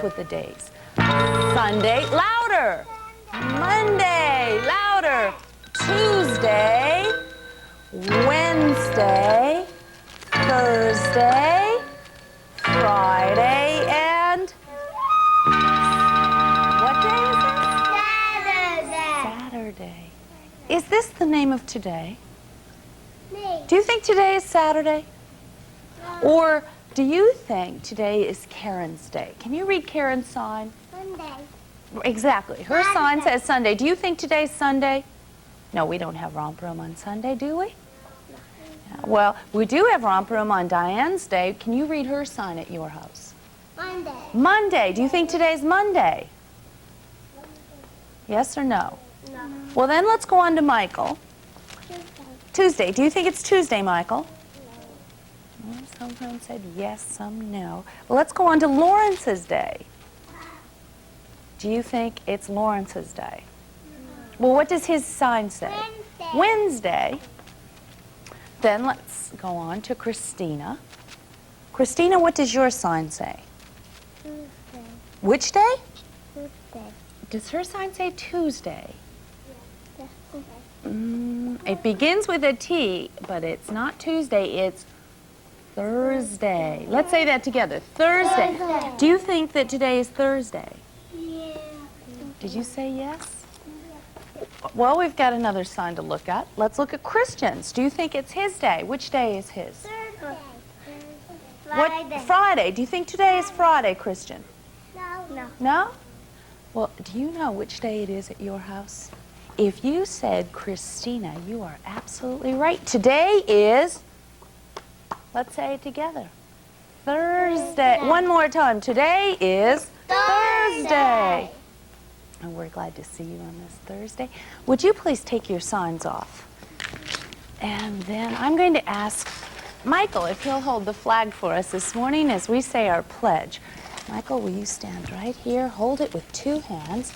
with the days. Sunday, louder. Monday, louder. Tuesday, Wednesday, Thursday, Friday, and what day is it? Saturday. Saturday. Is this the name of today? Me. Do you think today is Saturday? Or do you think today is Karen's day? Can you read Karen's sign? Monday. Exactly. Her sign says Sunday. Do you think today's Sunday? No, we don't have Romper Room on Sunday, do we? No. Well, we do have Romper Room on Diane's day. Can you read her sign at your house? Monday. Monday. Do you think today's Monday? Yes or no? No. Well, then let's go on to Michael. Tuesday. Tuesday. Do you think it's Tuesday, Michael? Well, some friends said yes, some no. Well, let's go on to Lawrence's day. Do you think it's Lawrence's day? Well, what does his sign say? Wednesday. Wednesday. Then let's go on to Christina. Christina, what does your sign say? Tuesday. Which day? Tuesday. Does her sign say Tuesday? Yes. It begins with a T, but it's not Tuesday, it's Thursday. Let's say that together. Thursday. Thursday. Do you think that today is Thursday? Yeah. Did you say yes? Well, we've got another sign to look at. Let's look at Christian's. Do you think it's his day? Which day is his? Thursday. What? Friday. Friday. Do you think today is Friday, Christian? No. No. No? Well, do you know which day it is at your house? If you said Christina, you are absolutely right. Today is, let's say it together, Thursday. One more time. Today is Thursday. And we're glad to see you on this Thursday. Would you please take your signs off? And then I'm going to ask Michael if he'll hold the flag for us this morning as we say our pledge. Michael, will you stand right here? Hold it with two hands.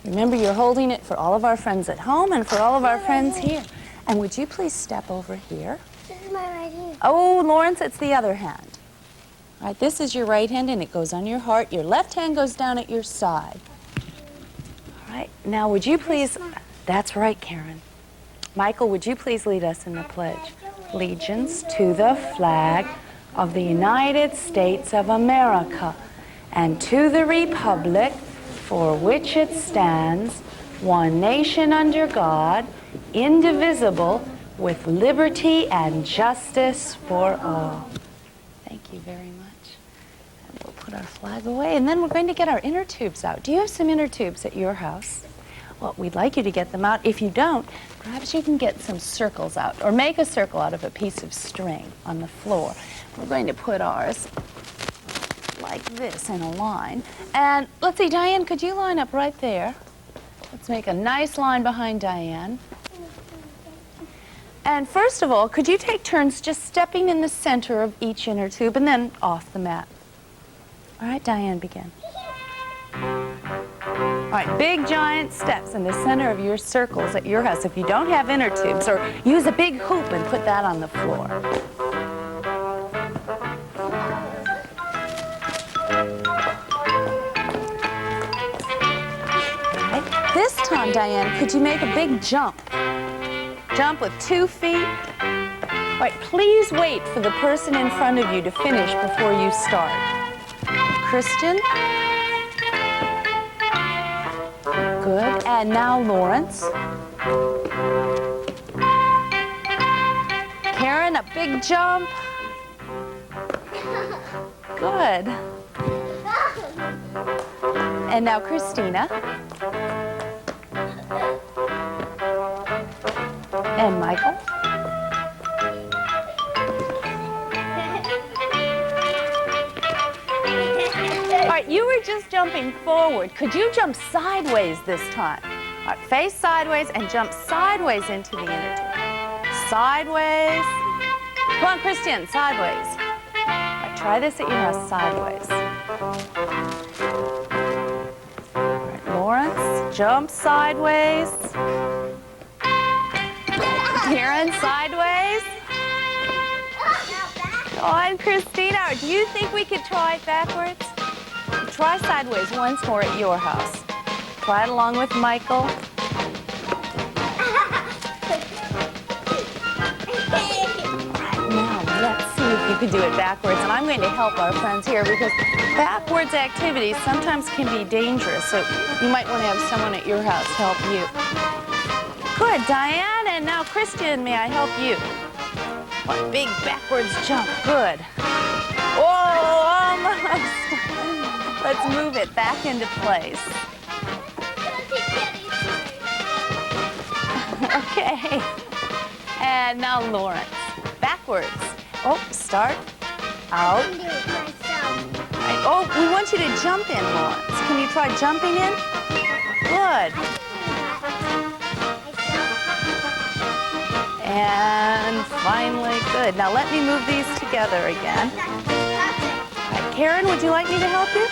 Remember, you're holding it for all of our friends at home and for all of our friends here. And would you please step over here? This is my right hand. Oh, Lawrence, it's the other hand. All right, this is your right hand, and it goes on your heart. Your left hand goes down at your side. All right, now would you please... That's right, Karen. Michael, would you please lead us in the pledge? Allegiance to the flag of the United States of America and to the republic for which it stands, one nation under God, indivisible, with liberty and justice for all. Thank you very much. And we'll put our flag away, and then we're going to get our inner tubes out. Do you have some inner tubes at your house? Well, we'd like you to get them out. If you don't, perhaps you can get some circles out, or make a circle out of a piece of string on the floor. We're going to put ours like this in a line. And let's see, Diane, could you line up right there? Let's make a nice line behind Diane. And first of all, could you take turns just stepping in the center of each inner tube and then off the mat? All right, Diane, begin. All right, big giant steps in the center of your circles at your house. If you don't have inner tubes, or use a big hoop and put that on the floor. This time, Diane, could you make a big jump? Jump with 2 feet. All right, please wait for the person in front of you to finish before you start. Kristen. Good. And now Lawrence. Karen, a big jump. Good. And now Christina. And Michael. All right, you were just jumping forward. Could you jump sideways this time? All right, face sideways and jump sideways into the inner tube. Sideways. Come on, Christian, sideways. All right, try this at your house, sideways. All right, Lawrence, jump sideways. Karen, sideways. Go on, Christina. Do you think we could try it backwards? try sideways once more at your house. Try it along with Michael. Now, let's see if you can do it backwards. And I'm going to help our friends here because backwards activities sometimes can be dangerous. So you might want to have someone at your house help you. Good, Diane. And now, Christian, may I help you? One big backwards jump. Good. Oh, almost. Let's move it back into place. Okay. And now Lawrence. Backwards. Oh, start. Out. Right. Oh, we want you to jump in, Lawrence. Can you try jumping in? Good. And finally, good. Now let me move these together again. All right, Karen, would you like me to help you?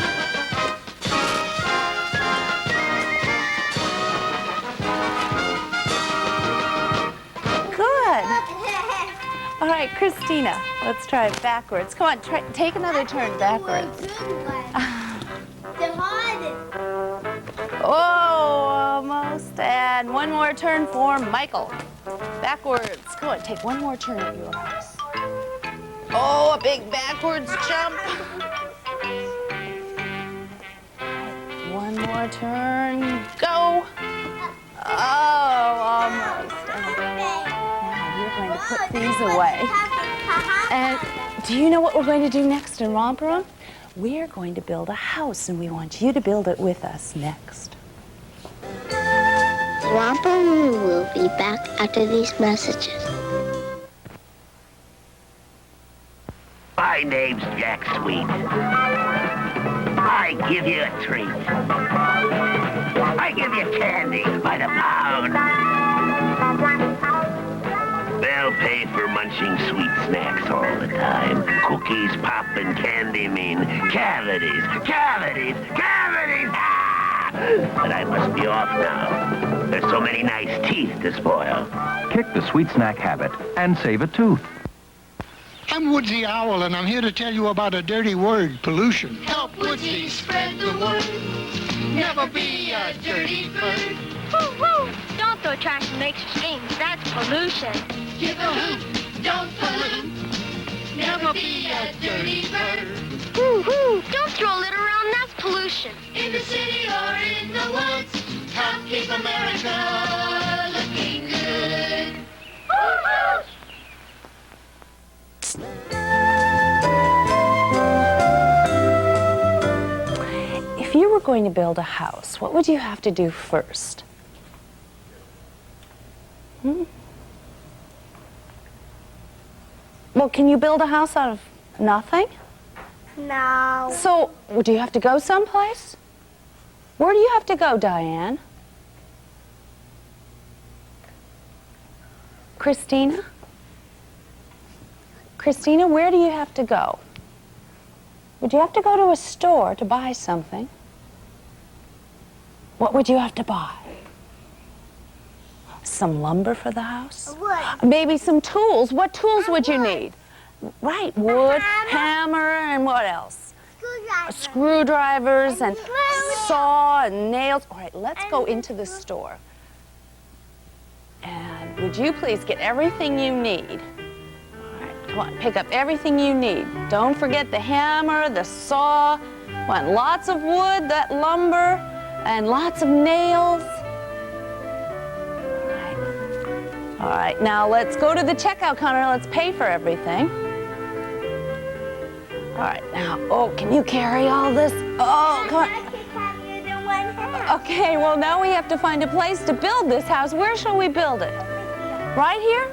Good. All right, Christina, let's try it backwards. Come on, take another turn backwards. Oh, almost. And one more turn for Michael. Backwards. Come on, take one more turn at your house. Oh, a big backwards jump. One more turn. Go. Oh, almost. Now you're going to put these away. And do you know what we're going to do next in Romper Room? We're going to build a house, and we want you to build it with us next. Romper Room will be back after these messages. My name's Jack Sweet. I give you a treat. I give you candy by the pound. They'll pay for munching sweet snacks all the time. Cookies, pop, and candy mean cavities, cavities, cavities! Ah! But I must be off now. There's so many nice teeth to spoil. Kick the sweet snack habit and save a tooth. I'm Woodsy Owl, and I'm here to tell you about a dirty word, pollution. Help Woodsy spread the word. Never be a dirty bird. Woo-hoo! Don't throw trash and make streams. That's pollution. Give a hoot. Don't pollute. Never be a dirty bird. Woo-hoo! Don't throw litter around. That's pollution. In the city or in the woods, help keep America looking good. Woo-hoo! If you were going to build a house, what would you have to do first? Well, can you build a house out of nothing? No. So, do you have to go someplace? Where do you have to go, Diane? Christina? Christina, where do you have to go? Would you have to go to a store to buy something? What would you have to buy? Some lumber for the house? Wood. Maybe some tools. What tools would you wood. need? Right, wood, hammer, and what else? Screwdrivers and saw and nails. All right, let's go into the store. And would you please get everything you need? All right, come on, pick up everything you need. Don't forget the hammer, the saw. Want lots of wood, that lumber, and lots of nails. All right, now let's go to the checkout counter. Let's pay for everything. All right, now, oh, can you carry all this? Oh, come on. Okay, well, now we have to find a place to build this house. Where shall we build it? Right here?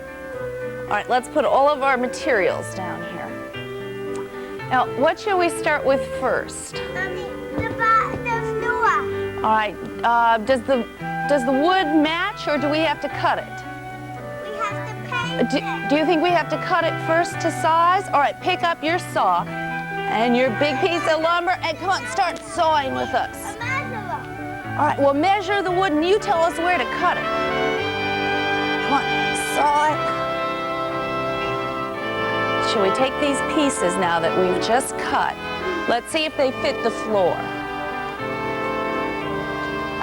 All right, let's put all of our materials down here. Now, what shall we start with first? All right, does the wood match, or do we have to cut it? Do you think we have to cut it first to size? All right, pick up your saw and your big piece of lumber and come on, start sawing with us. All right, well, measure the wood and you tell us where to cut it. Come on, saw it. Shall we take these pieces now that we've just cut? Let's see if they fit the floor.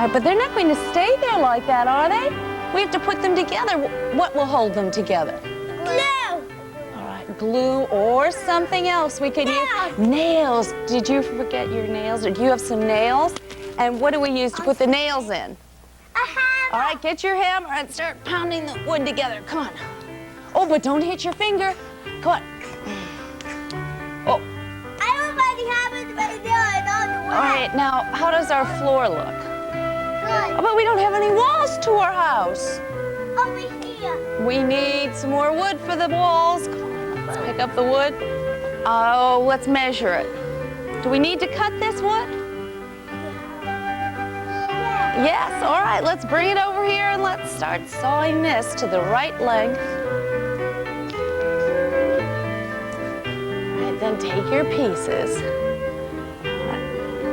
right, but they're not going to stay there like that, are they? We have to put them together. What will hold them together? Glue. All right, glue or something else we could use. Nails. Did you forget your nails? Or do you have some nails? And what do we use to put the nails in? A hammer. All right, get your hammer and start pounding the wood together. Come on. Oh, but don't hit your finger. Come on. Oh. I already have it right there and on the way. All right, now, how does our floor look? Good. Oh, but we don't have any walls to our house. Over here. We need some more wood for the walls. Come on, let's pick up the wood. Oh, let's measure it. Do we need to cut this wood? Yes, all right, let's bring it over here and let's start sawing this to the right length. All right, then take your pieces.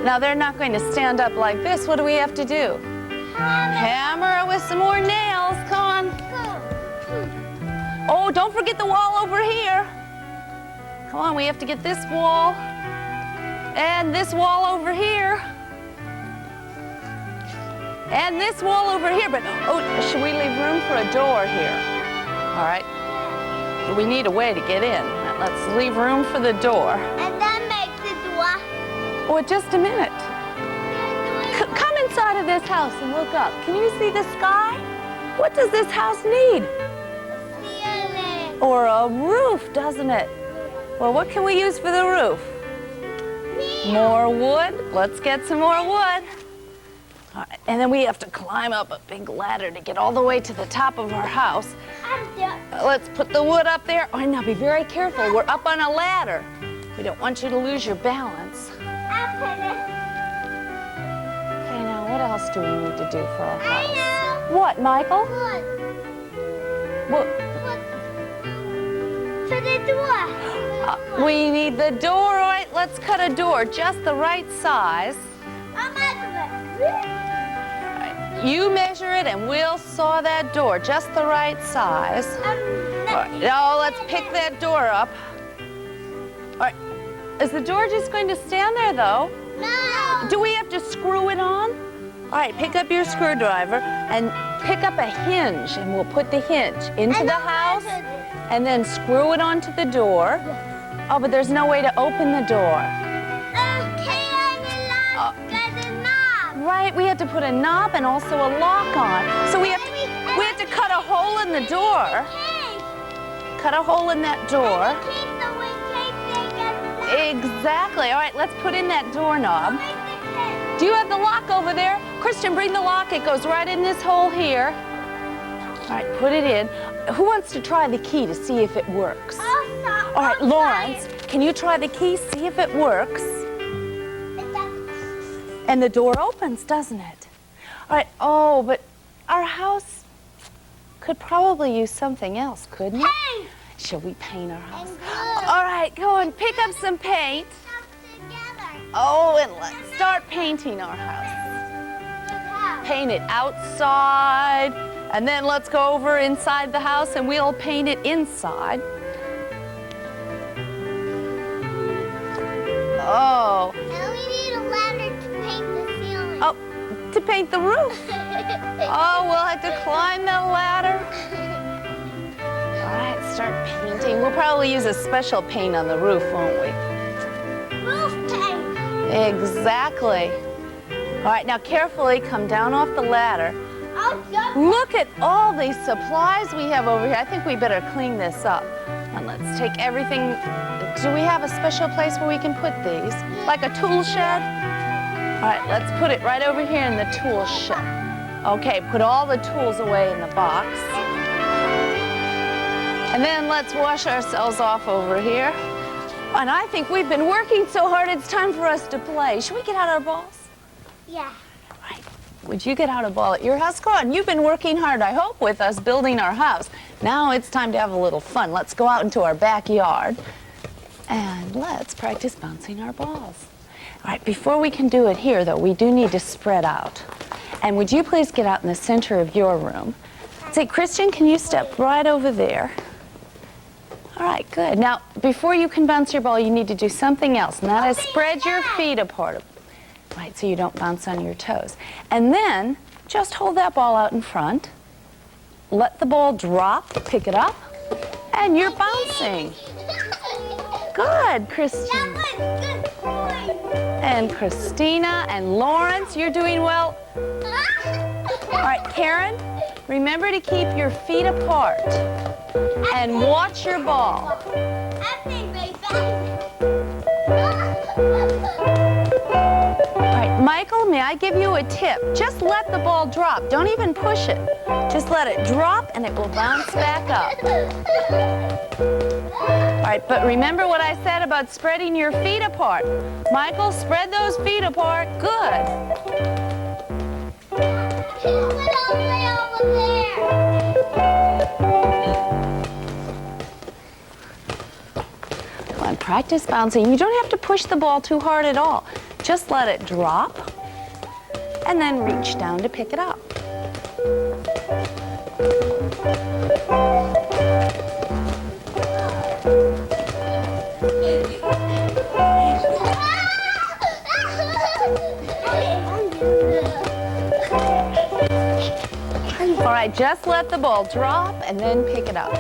Now they're not going to stand up like this. What do we have to do? Hammer with some more nails, come on. Oh, don't forget the wall over here. Come on, we have to get this wall and this wall over here. And this wall over here, but oh, should we leave room for a door here? All right, we need a way to get in. Let's leave room for the door. And then make the door. Oh, just a minute. Come inside of this house and look up. Can you see the sky? What does this house need? Ceiling. Or a roof, doesn't it? Well, what can we use for the roof? More wood. Let's get some more wood. All right, and then we have to climb up a big ladder to get all the way to the top of our house. Let's put the wood up there. Oh, now be very careful. We're up on a ladder. We don't want you to lose your balance. Okay, now what else do we need to do for our house? What, Michael? What? For the door. We need the door. All right, let's cut a door just the right size. You measure it and we'll saw that door just the right size. All right, now let's pick that door up. All right, is the door just going to stand there though? No. Do we have to screw it on? All right, pick up your screwdriver and pick up a hinge and we'll put the hinge into the house and then screw it onto the door. Oh, but there's no way to open the door. Right, we have to put a knob and also a lock on. So we have to cut a hole in the door. Cut a hole in that door. Exactly. All right, let's put in that doorknob. Do you have the lock over there? Christian, bring the lock. It goes right in this hole here. All right, put it in. Who wants to try the key to see if it works? All right, Lawrence, can you try the key, see if it works? And the door opens, doesn't it? All right, oh, but our house could probably use something else, couldn't it? Paint! Shall we paint our house? All right, go on, pick up some paint. Oh, and let's start painting our house. Paint it outside, and then let's go over inside the house and we'll paint it inside. Oh. And we need a ladder to paint the ceiling. Oh, to paint the roof. Oh, we'll have to climb the ladder. All right, start painting. We'll probably use a special paint on the roof, won't we? Roof paint. Exactly. All right, now carefully come down off the ladder. Oh, Look at all these supplies we have over here. I think we better clean this up. And let's take everything. Do we have a special place where we can put these? Like a tool shed? All right, let's put it right over here in the tool shed. Okay, put all the tools away in the box. And then let's wash ourselves off over here. And I think we've been working so hard, it's time for us to play. Should we get out our balls? yeah. All right. Would you get out a ball at your house? Go on, you've been working hard, I hope, with us building our house. Now it's time to have a little fun. Let's go out into our backyard and let's practice bouncing our balls. All right, before we can do it here, though, we do need to spread out. And would you please get out in the center of your room? Say, Christian, can you step right over there? All right, good. Now, before you can bounce your ball, you need to do something else, and that is spread your feet apart. Right, so you don't bounce on your toes. And then just hold that ball out in front. Let the ball drop, pick it up, and you're bouncing. Good, Christian. And Christina and Lawrence, you're doing well. All right, Karen, remember to keep your feet apart and watch your ball. All right, Michael, may I give you a tip? Just let the ball drop. Don't even push it. Just let it drop and it will bounce back up. All right, but remember what I said about spreading your feet apart. Michael, spread those feet apart. Good. Come on, practice bouncing. You don't have to push the ball too hard at all. Just let it drop and then reach down to pick it up. All right, just let the ball drop and then pick it up.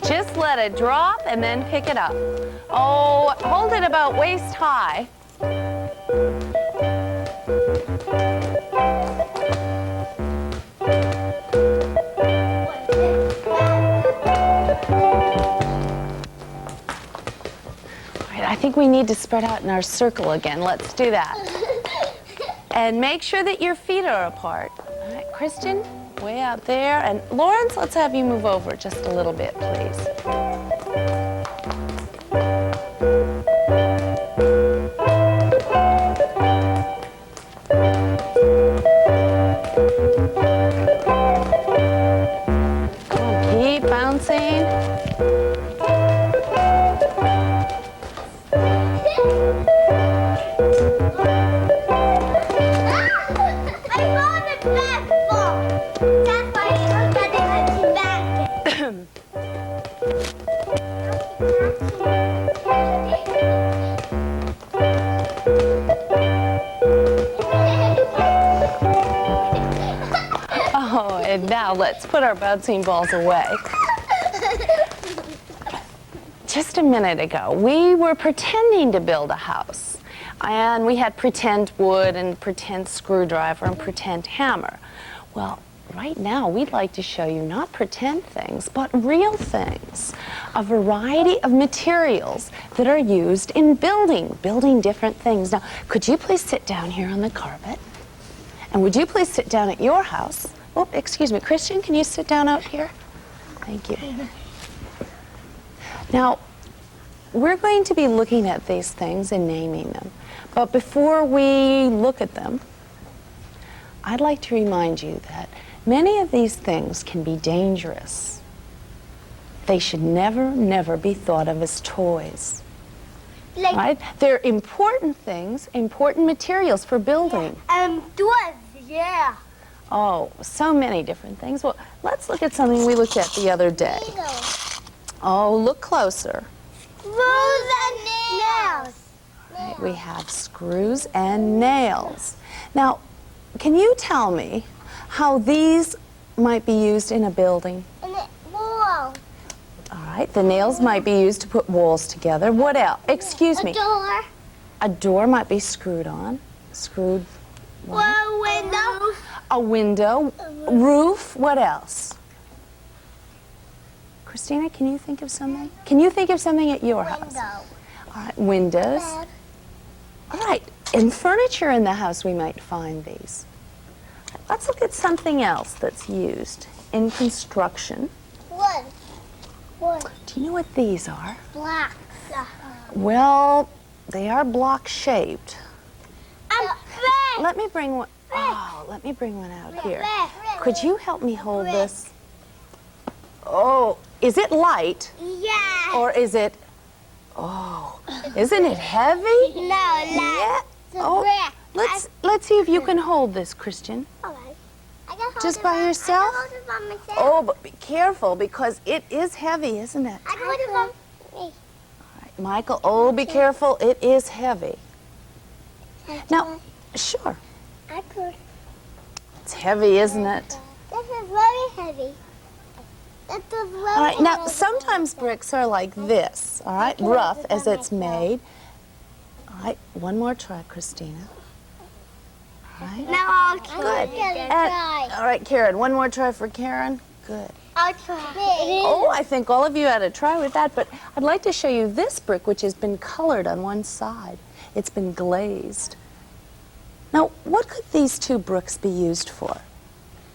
Just let it drop and then pick it up. Oh, hold it about waist high. I think we need to spread out in our circle again. Let's do that. And make sure that your feet are apart. All right, Christian, way out there. And Lawrence, let's have you move over just a little bit, please. Come on, keep bouncing. Oh, and now let's put our bouncing balls away. Just a minute ago, we were pretending to build a house. And we had pretend wood and pretend screwdriver and pretend hammer. Well, right now we'd like to show you not pretend things, but real things. A variety of materials that are used in building different things. Now, could you please sit down here on the carpet? And would you please sit down at your house? Oh, excuse me, Christian, can you sit down out here? Thank you. Now, we're going to be looking at these things and naming them. But before we look at them, I'd like to remind you that many of these things can be dangerous. They should never, never be thought of as toys. Right? They're important things, important materials for building. Doors, yeah. Oh, so many different things. Well, let's look at something we looked at the other day. Oh, look closer. Screws and nails. Right, we have screws and nails. Now, can you tell me how these might be used in a building? And the wall. All right, the nails might be used to put walls together. What else? Excuse me. A door. A door might be screwed on. Screwed. What? A window. A window. Roof. What else? Christina, can you think of something? Can you think of something at your house? Window. All right, windows. Bed. All right, in furniture in the house we might find these. Let's look at something else that's used in construction. Wood. Wood. Do you know what these are? Black. Well, they are block-shaped. Red. Let me bring one. Oh, let me bring one out here. Red. Could you help me hold this? Oh, is it light Yeah. or is it? Oh, isn't it heavy? No, Yeah. The Oh, red. let's see if you can hold this, Christian. Alright. I can Just by yourself? I hold it by myself. Oh, but be careful because it is heavy, isn't it? I hold it by me. All right, Michael, oh, be careful. It is heavy. Now, sure. I could. It's heavy, isn't it? This is very heavy. This is very All right, now heavy. sometimes bricks are like this, all right, rough as it's made. All right, one more try, Christina. All right. Now I'll Good. try. All right, Karen, one more try for Karen. Good. I'll try. Oh, I think all of you had a try with that, but I'd like to show you this brick, which has been colored on one side. It's been glazed. Now, what could these two bricks be used for?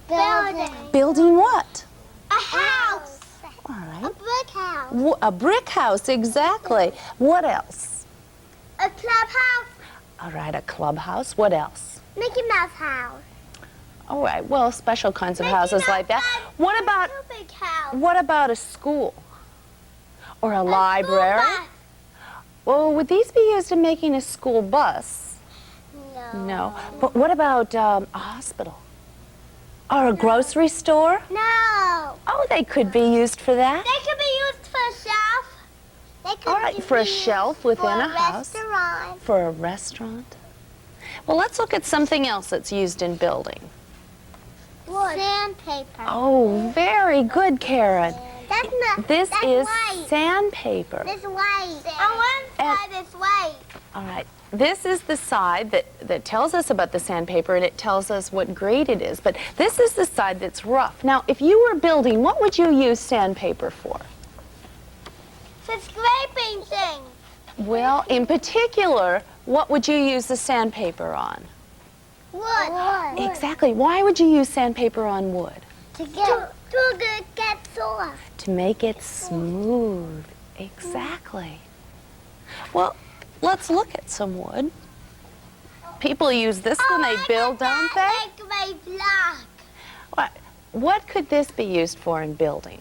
Building. Building what? A house. All A right. brick house. A brick house, exactly. What else? A clubhouse. All right, a clubhouse. What else? Mickey Mouse house. All right, well, special kinds of houses like that. What about Big house. a school? Or a library? School bus. Well, would these be used in making a school bus? No. But what about a hospital? Or a grocery store? No. Oh, they could be used for that. They could be used for a shelf. They could All right, be for a used shelf within for a house. Restaurant. For a restaurant. Well, let's look at something else that's used in building. Wood. Sandpaper. Oh, very good, Karen. That's not. This that's is white. sandpaper. This white. On one side is white. All right. This is the side that tells us about the sandpaper, and it tells us what grade it is. But this is the side that's rough. Now, if you were building, what would you use sandpaper for? For scraping things. Well, in particular, what would you use the sandpaper on? Wood. Exactly. Why would you use sandpaper on wood? To get soft. To make it smooth. Exactly. Well, let's look at some wood. People use this when they build, don't they? Make my block. What could this be used for in building?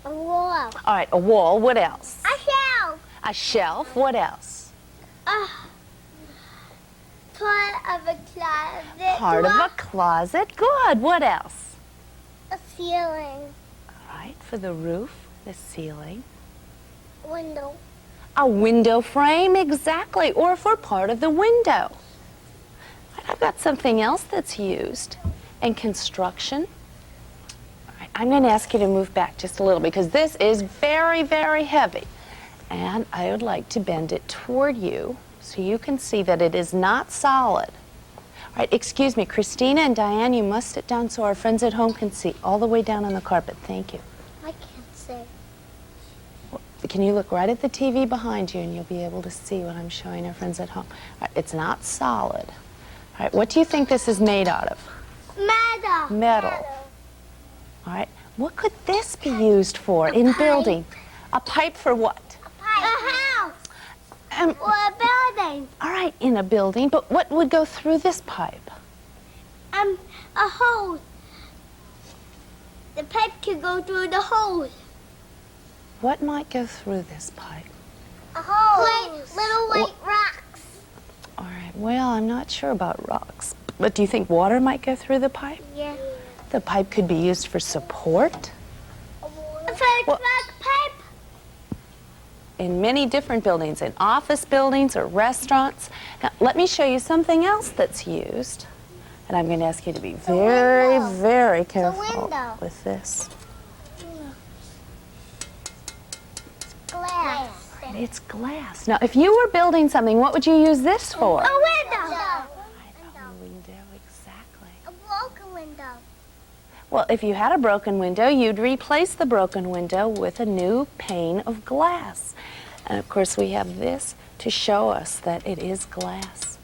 A wall. All right, a wall. What else? A shelf. A shelf. What else? Part of a closet. Part of a closet. Good. What else? A ceiling. All right, for the roof, the ceiling. Window. A window frame, exactly, or for part of the window. And I've got something else that's used in construction. All right, I'm going to ask you to move back just a little because this is very, very heavy. And I would like to bend it toward you so you can see that it is not solid. All right, excuse me, Christina and Diane, you must sit down so our friends at home can see all the way down on the carpet. Thank you. I can't see. Can you look right at the TV behind you and you'll be able to see what I'm showing our friends at home. All right, it's not solid. All right, what do you think this is made out of? Metal. Metal. All right, what could this be used for in building? A pipe for what? A house. Or a building. All right, in a building, but what would go through this pipe? A hole. The pipe can go through the hole. What might go through this pipe? A hole. Little white rocks. All right, well, I'm not sure about rocks, but do you think water might go through the pipe? Yeah. The pipe could be used for support For a truck pipe. in many different buildings, in office buildings or restaurants. Now, let me show you something else that's used, and I'm going to ask you to be very, very careful window. with this. Glass. It's glass. Now, if you were building something, what would you use this for? A window. A window, exactly. A broken window. Well, if you had a broken window, you'd replace the broken window with a new pane of glass. And of course, we have this to show us that it is glass.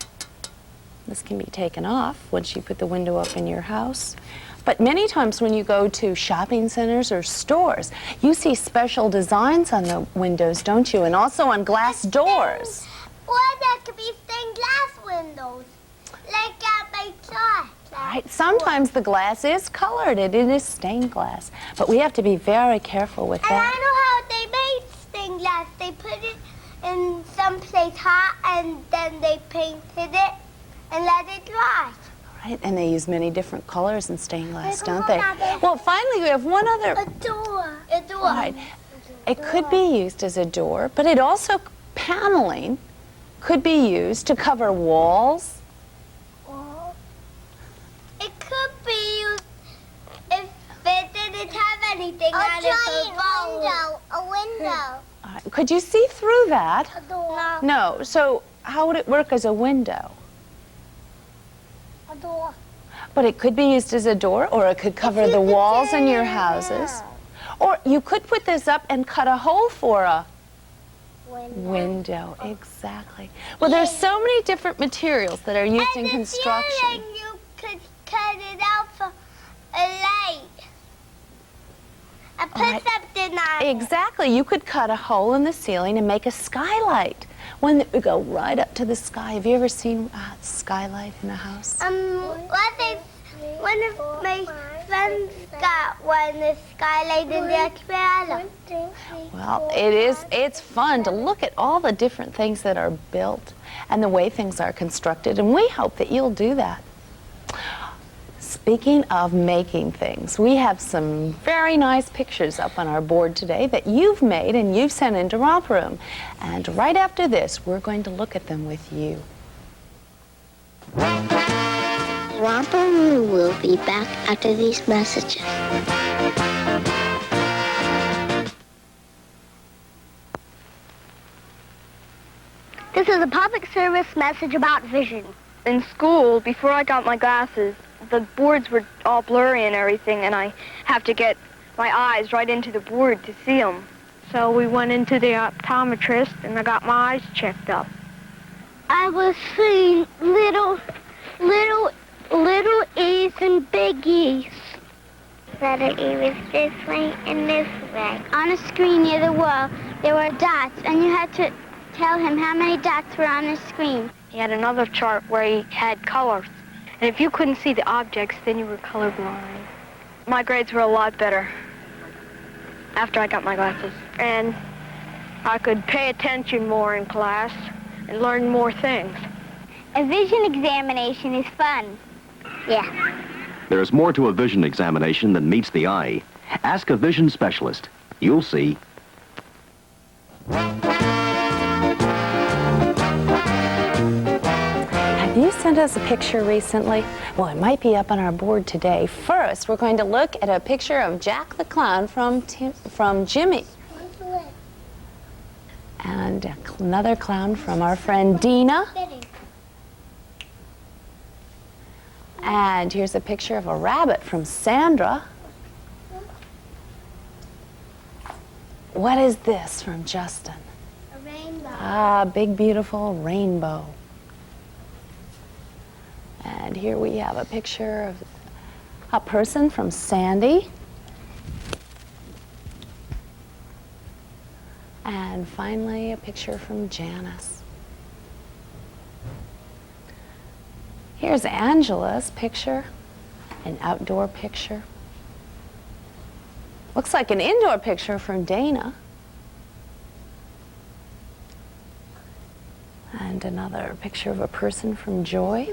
This can be taken off once you put the window up in your house. But many times when you go to shopping centers or stores, you see special designs on the windows, don't you? And also on glass doors. Or there could be stained glass windows, like at my church. Right? Sometimes the glass is colored. It is stained glass. But we have to be very careful with And I that. know how they made stained glass. They put it in some place hot, and then they painted it and let it dry. Right, and they use many different colors in stained glass, don't they? Mother. Well, finally, we have one other. A door. A door. Right. It could be used as a door, but it also, paneling could be used to cover walls. It could be used if it didn't have anything on it. A window. Could you see through that? A door. No. So how would it work as a window? A door. But it could be used as a door, or it could cover the walls in your houses. Or you could put this up and cut a hole for a window. Exactly. Well, there's so many different materials that are used in construction. And you could cut it out for a light. And put something on it. Exactly. You could cut a hole in the ceiling and make a skylight. One that would go right up to the sky. Have you ever seen a skylight in a house? One of my friends got one, the skylight in their trailer. Well, it's fun to look at all the different things that are built and the way things are constructed, and we hope that you'll do that. Speaking of making things, we have some very nice pictures up on our board today that you've made and you've sent into Romper Room. And right after this, we're going to look at them with you. Romper Room will be back after these messages. This is a public service message about vision. In school, before I got my glasses, the boards were all blurry and everything, and I have to get my eyes right into the board to see them. So we went into the optometrist, and I got my eyes checked up. I was seeing little E's and big E's. Letter E was this way and this way. On a screen near the wall, there were dots, and you had to tell him how many dots were on the screen. He had another chart where he had colors. And if you couldn't see the objects, then you were colorblind. My grades were a lot better after I got my glasses. And I could pay attention more in class and learn more things. A vision examination is fun. Yeah. There's more to a vision examination than meets the eye. Ask a vision specialist. You'll see. Have you sent us a picture recently? Well, it might be up on our board today. First, we're going to look at a picture of Jack the Clown from Jimmy. And another clown from our friend Dina. And here's a picture of a rabbit from Sandra. What is this from Justin? A rainbow. Ah, big, beautiful rainbow. And here we have a picture of a person from Sandy. And finally, a picture from Janice. Here's Angela's picture, an outdoor picture. Looks like an indoor picture from Dana. And another picture of a person from Joy.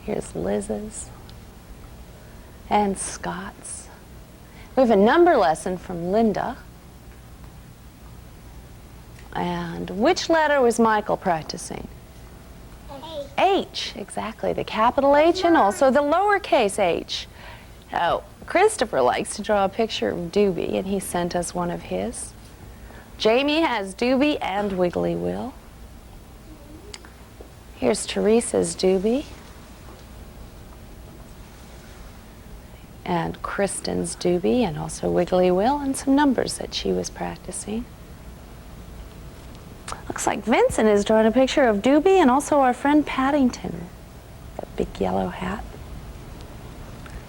Here's Liz's and Scott's. We have a number lesson from Linda. And which letter was Michael practicing? H, exactly. The capital H and also the lowercase h. Oh, Christopher likes to draw a picture of Doobie, and he sent us one of his. Jamie has Doobie and Wiggly Will. Here's Teresa's Doobie. And Kristen's Doobie, and also Wiggly Will, and some numbers that she was practicing. Looks like Vincent is drawing a picture of Doobie and also our friend Paddington, that big yellow hat.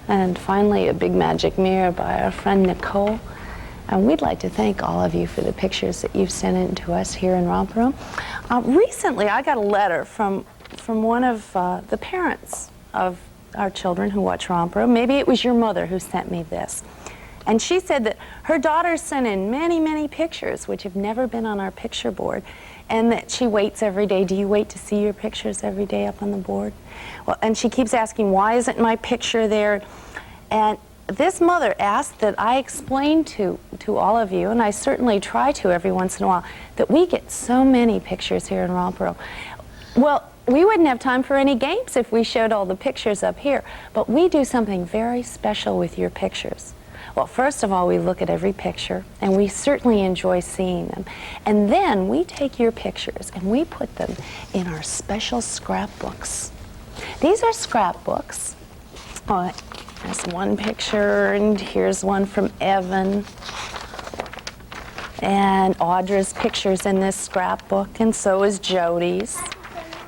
And finally, a big magic mirror by our friend Nicole. And we'd like to thank all of you for the pictures that you've sent in to us here in Romper Room. Recently, I got a letter from one of the parents of our children who watch Romper Room. Maybe it was your mother who sent me this. And she said that her daughter sent in many, many pictures which have never been on our picture board. and that she waits every day. Do you wait to see your pictures every day up on the board? Well, and she keeps asking, why isn't my picture there? And this mother asked that I explain to all of you, and I certainly try to every once in a while, that we get so many pictures here in Romper Room. Well, we wouldn't have time for any games if we showed all the pictures up here, but we do something very special with your pictures. Well, first of all, we look at every picture, and we certainly enjoy seeing them. And then we take your pictures and we put them in our special scrapbooks. These are scrapbooks. There's one picture, and here's one from Evan. And Audra's picture's in this scrapbook, and so is Jody's,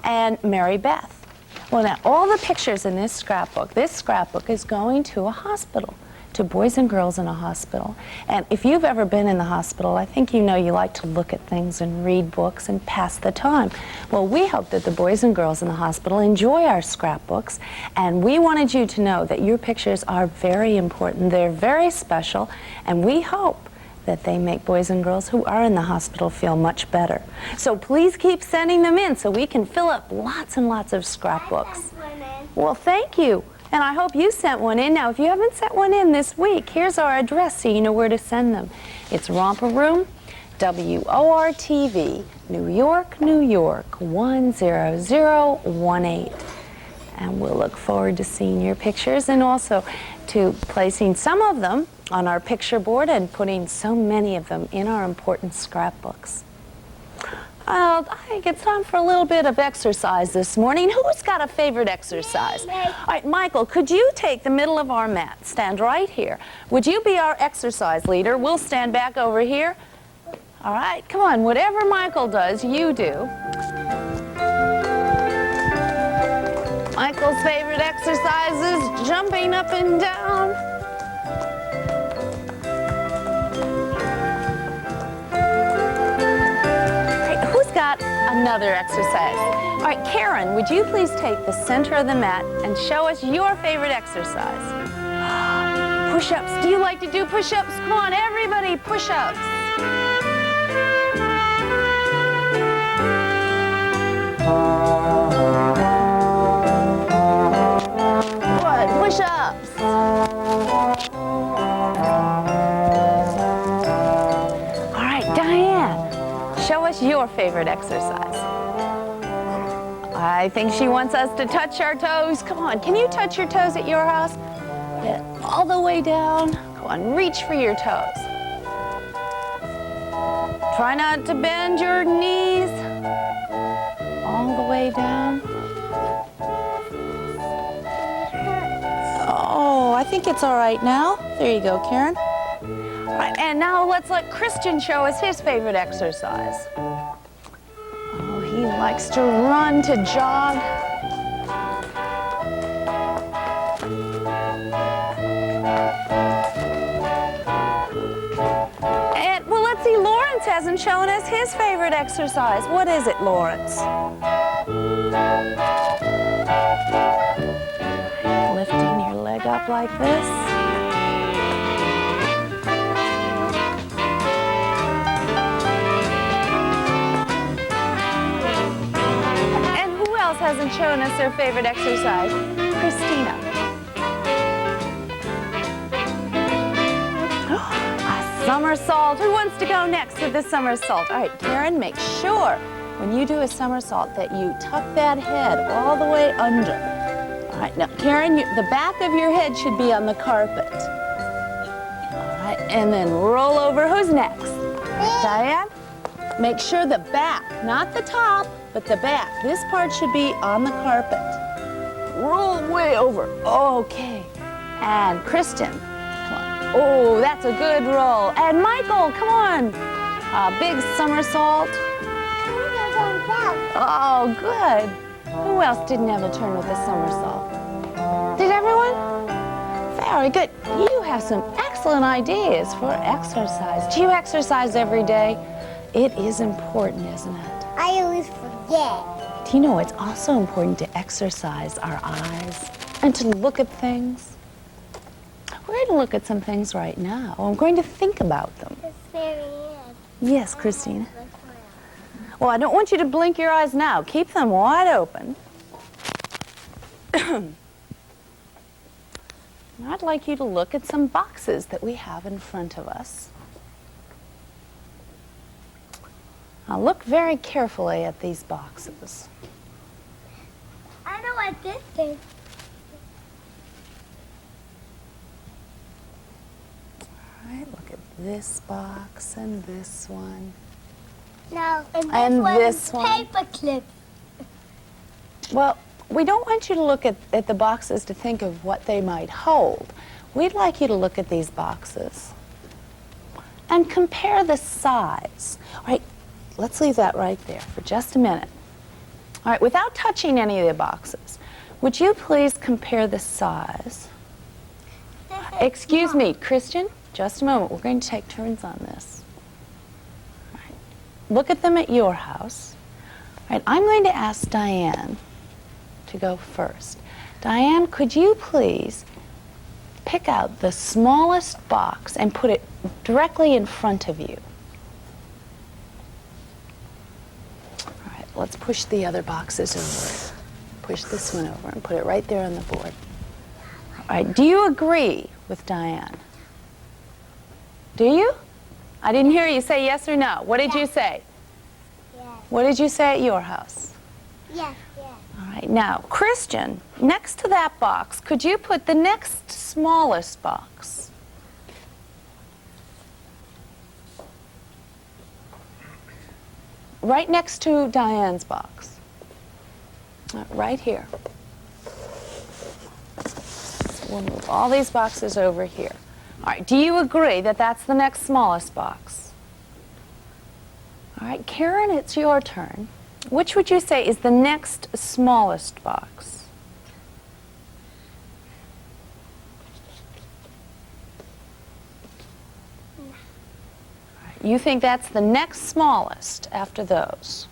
and Mary Beth. Well, now, all the pictures in this scrapbook is going to a hospital, to boys and girls in a hospital. And if you've ever been in the hospital, I think you know you like to look at things and read books and pass the time. Well, we hope that the boys and girls in the hospital enjoy our scrapbooks, and we wanted you to know that your pictures are very important. They're very special, and we hope that they make boys and girls who are in the hospital feel much better. So please keep sending them in so we can fill up lots and lots of scrapbooks. Well, thank you. And I hope you sent one in. Now, if you haven't sent one in this week, here's our address so you know where to send them. It's Romper Room, WOR-TV, New York, New York, 10018. And we'll look forward to seeing your pictures and also to placing some of them on our picture board and putting so many of them in our important scrapbooks. I think it's time for a little bit of exercise this morning. Who's got a favorite exercise? All right, Michael, could you take the middle of our mat? Stand right here. Would you be our exercise leader? We'll stand back over here. All right, come on. Whatever Michael does, you do. Michael's favorite exercise is jumping up and down. Another exercise. All right, Karen, would you please take the center of the mat and show us your favorite exercise? Push-ups. Do you like to do push-ups? Come on, everybody, push-ups. Good, push-ups. All right, Diane, show us your favorite exercise. I think she wants us to touch our toes. Come on, can you touch your toes at your house? Get all the way down. Come on, reach for your toes. Try not to bend your knees. All the way down. Oh, I think it's all right now. There you go, Karen. All right, and now let's let Christian show us his favorite exercise. Oh, he likes to run, to jog. And, well, let's see, Lawrence hasn't shown us his favorite exercise. What is it, Lawrence? Lifting your leg up like this. Hasn't shown us her favorite exercise. Christina. A somersault. Who wants to go next to the somersault? All right, Karen, make sure when you do a somersault that you tuck that head all the way under. All right, now, Karen, the back of your head should be on the carpet. All right, and then roll over. Who's next? Diane? Make sure the back, not the top, but the back. This part should be on the carpet. Roll way over. Okay. And Kristen, come on. Oh, that's a good roll. And Michael, come on. A big somersault. Oh, good. Who else didn't have a turn with a somersault? Did everyone? Very good. You have some excellent ideas for exercise. Do you exercise every day? It is important, isn't it? I always forget. Do you know it's also important to exercise our eyes and to look at things? We're going to look at some things right now. I'm going to think about them. It's very good. Yes, Christina. Well, I don't want you to blink your eyes now. Keep them wide open. I'd like you to look at some boxes that we have in front of us. Now look very carefully at these boxes. I know what this is. All right, look at this box and this one. No, And one this is one. paper clips. Well, we don't want you to look at the boxes to think of what they might hold. We'd like you to look at these boxes and compare the size. All right, let's leave that right there for just a minute. All right, without touching any of the boxes, would you please compare the size? Excuse me, Christian, just a moment. We're going to take turns on this. All right. Look at them at your house. All right, I'm going to ask Diane to go first. Diane, could you please pick out the smallest box and put it directly in front of you? All right, let's push the other boxes over. Push this one over and put it right there on the board. All right, do you agree with Diane? Do you? I didn't hear you say yes or no. What did you say? Yes. What did you say at your house? Yes, yes. All right, now, Christian, next to that box, could you put the next smallest box? Right next to Diane's box. Right here. We'll move all these boxes over here. All right, do you agree that that's the next smallest box? All right, Karen, it's your turn. Which would you say is the next smallest box? You think that's the next smallest after those?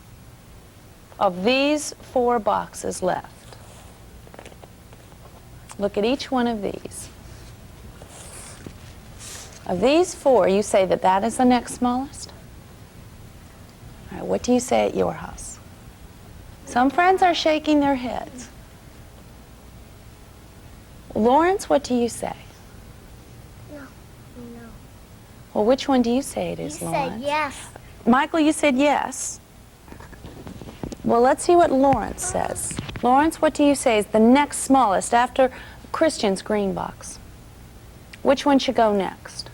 Of these 4 boxes left. Look at each one of these. Of these 4, you say that that is the next smallest? All right, what do you say at your house? Some friends are shaking their heads. Lawrence, what do you say? No. Well, which one do you say it is, You Lawrence? said yes. Michael, you said yes. Well, let's see what Lawrence says. Lawrence, what do you say is the next smallest after Christian's green box? Which one should go next?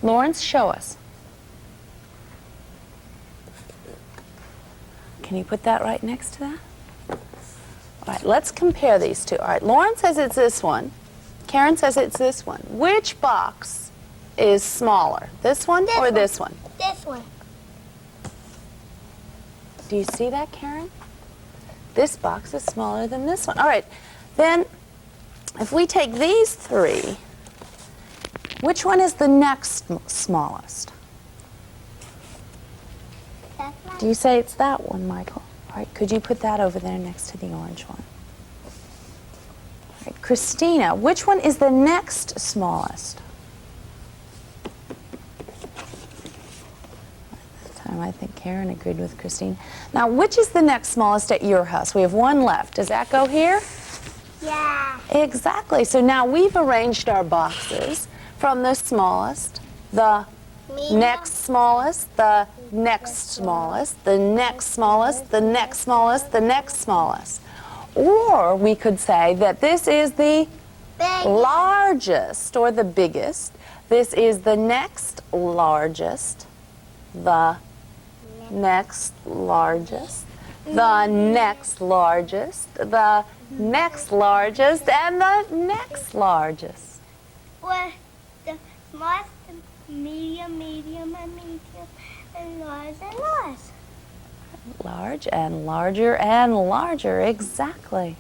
Lawrence, show us. Can you put that right next to that? All right, let's compare these two. All right, Lawrence says it's this one. Karen says it's this one. Which box is smaller? This one or this one? This one. Do you see that, Karen? This box is smaller than this one. All right, then if we take these 3, which one is the next smallest? That's one. Do you say it's that one, Michael? All right, could you put that over there next to the orange one? All right, Christina, which one is the next smallest? I think Karen agreed with Christine. Now, which is the next smallest at your house? We have 1 left. Does that go here? Yeah. Exactly. So now we've arranged our boxes from the smallest, the Medium. next smallest, the next smallest, the next smallest, the next smallest, the next smallest. Or we could say that this is the Big. largest or the biggest. This is the next largest, the next largest, the next largest, the next largest, and the next largest. Or the smallest, medium, and large, and large. Large and larger and larger, exactly.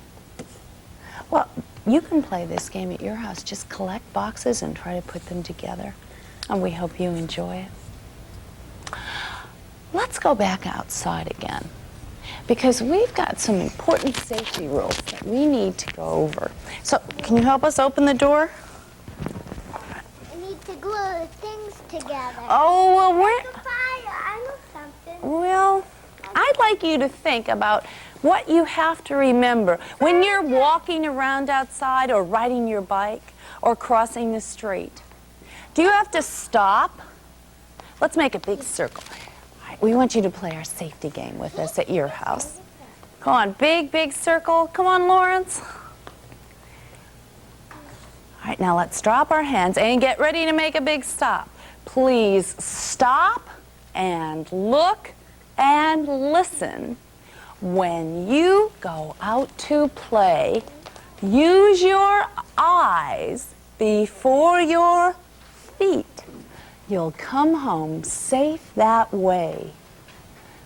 Well, you can play this game at your house. Just collect boxes and try to put them together. And we hope you enjoy it. Let's go back outside again, because we've got some important safety rules that we need to go over. So, can you help us open the door? I need to glue things together. Oh, well, Like a fire. I know something. Well, I'd like you to think about what you have to remember when you're walking around outside or riding your bike or crossing the street. Do you have to stop? Let's make a big circle. All right, we want you to play our safety game with us at your house. Come on, big, big circle. Come on, Lawrence. All right, now let's drop our hands and get ready to make a big stop. Please stop and look and listen. When you go out to play, use your eyes before your feet. You'll come home safe that way.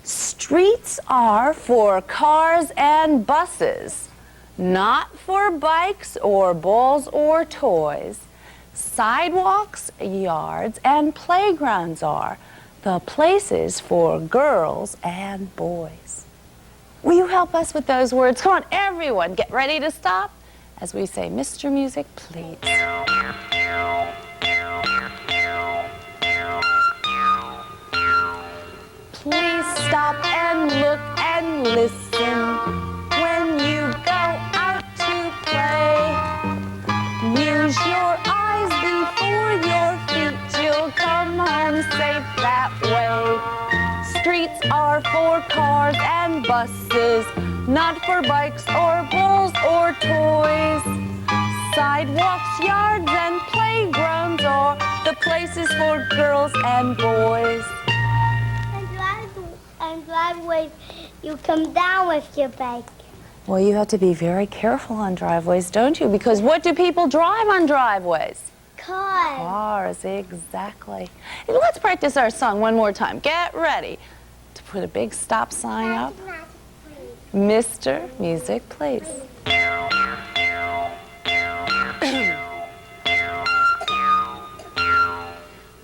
Streets are for cars and buses, not for bikes or balls or toys. Sidewalks, yards, and playgrounds are the places for girls and boys. Will you help us with those words? Come on, everyone, get ready to stop as we say, Mr. Music, please. Please stop and look and listen when you go out to play. Use your eyes before your feet. You'll come home safe that way. Streets are for cars and buses, not for bikes or balls or toys. Sidewalks, yards, and playgrounds are the places for girls and boys. And driveways, you come down with your bike. Well, you have to be very careful on driveways, don't you? Because what do people drive on driveways? Cars. Cars, exactly. Let's practice our song one more time. Get ready to put a big stop sign up. Mr. Music, please.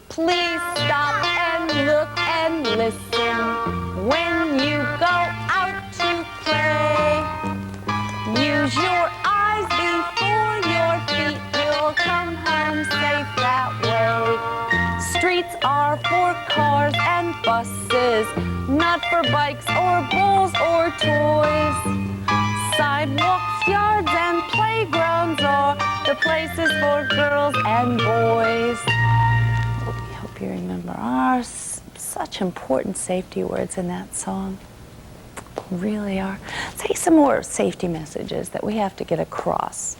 Please stop and look and listen when you go out to play. Use your eyes before your feet. You'll come home safe that way. Streets are for cars and buses, not for bikes or balls or toys. Sidewalks, yards, and playgrounds are the places for girls and boys. We hope you remember our such important safety words in that song. Really are. Say some more safety messages that we have to get across.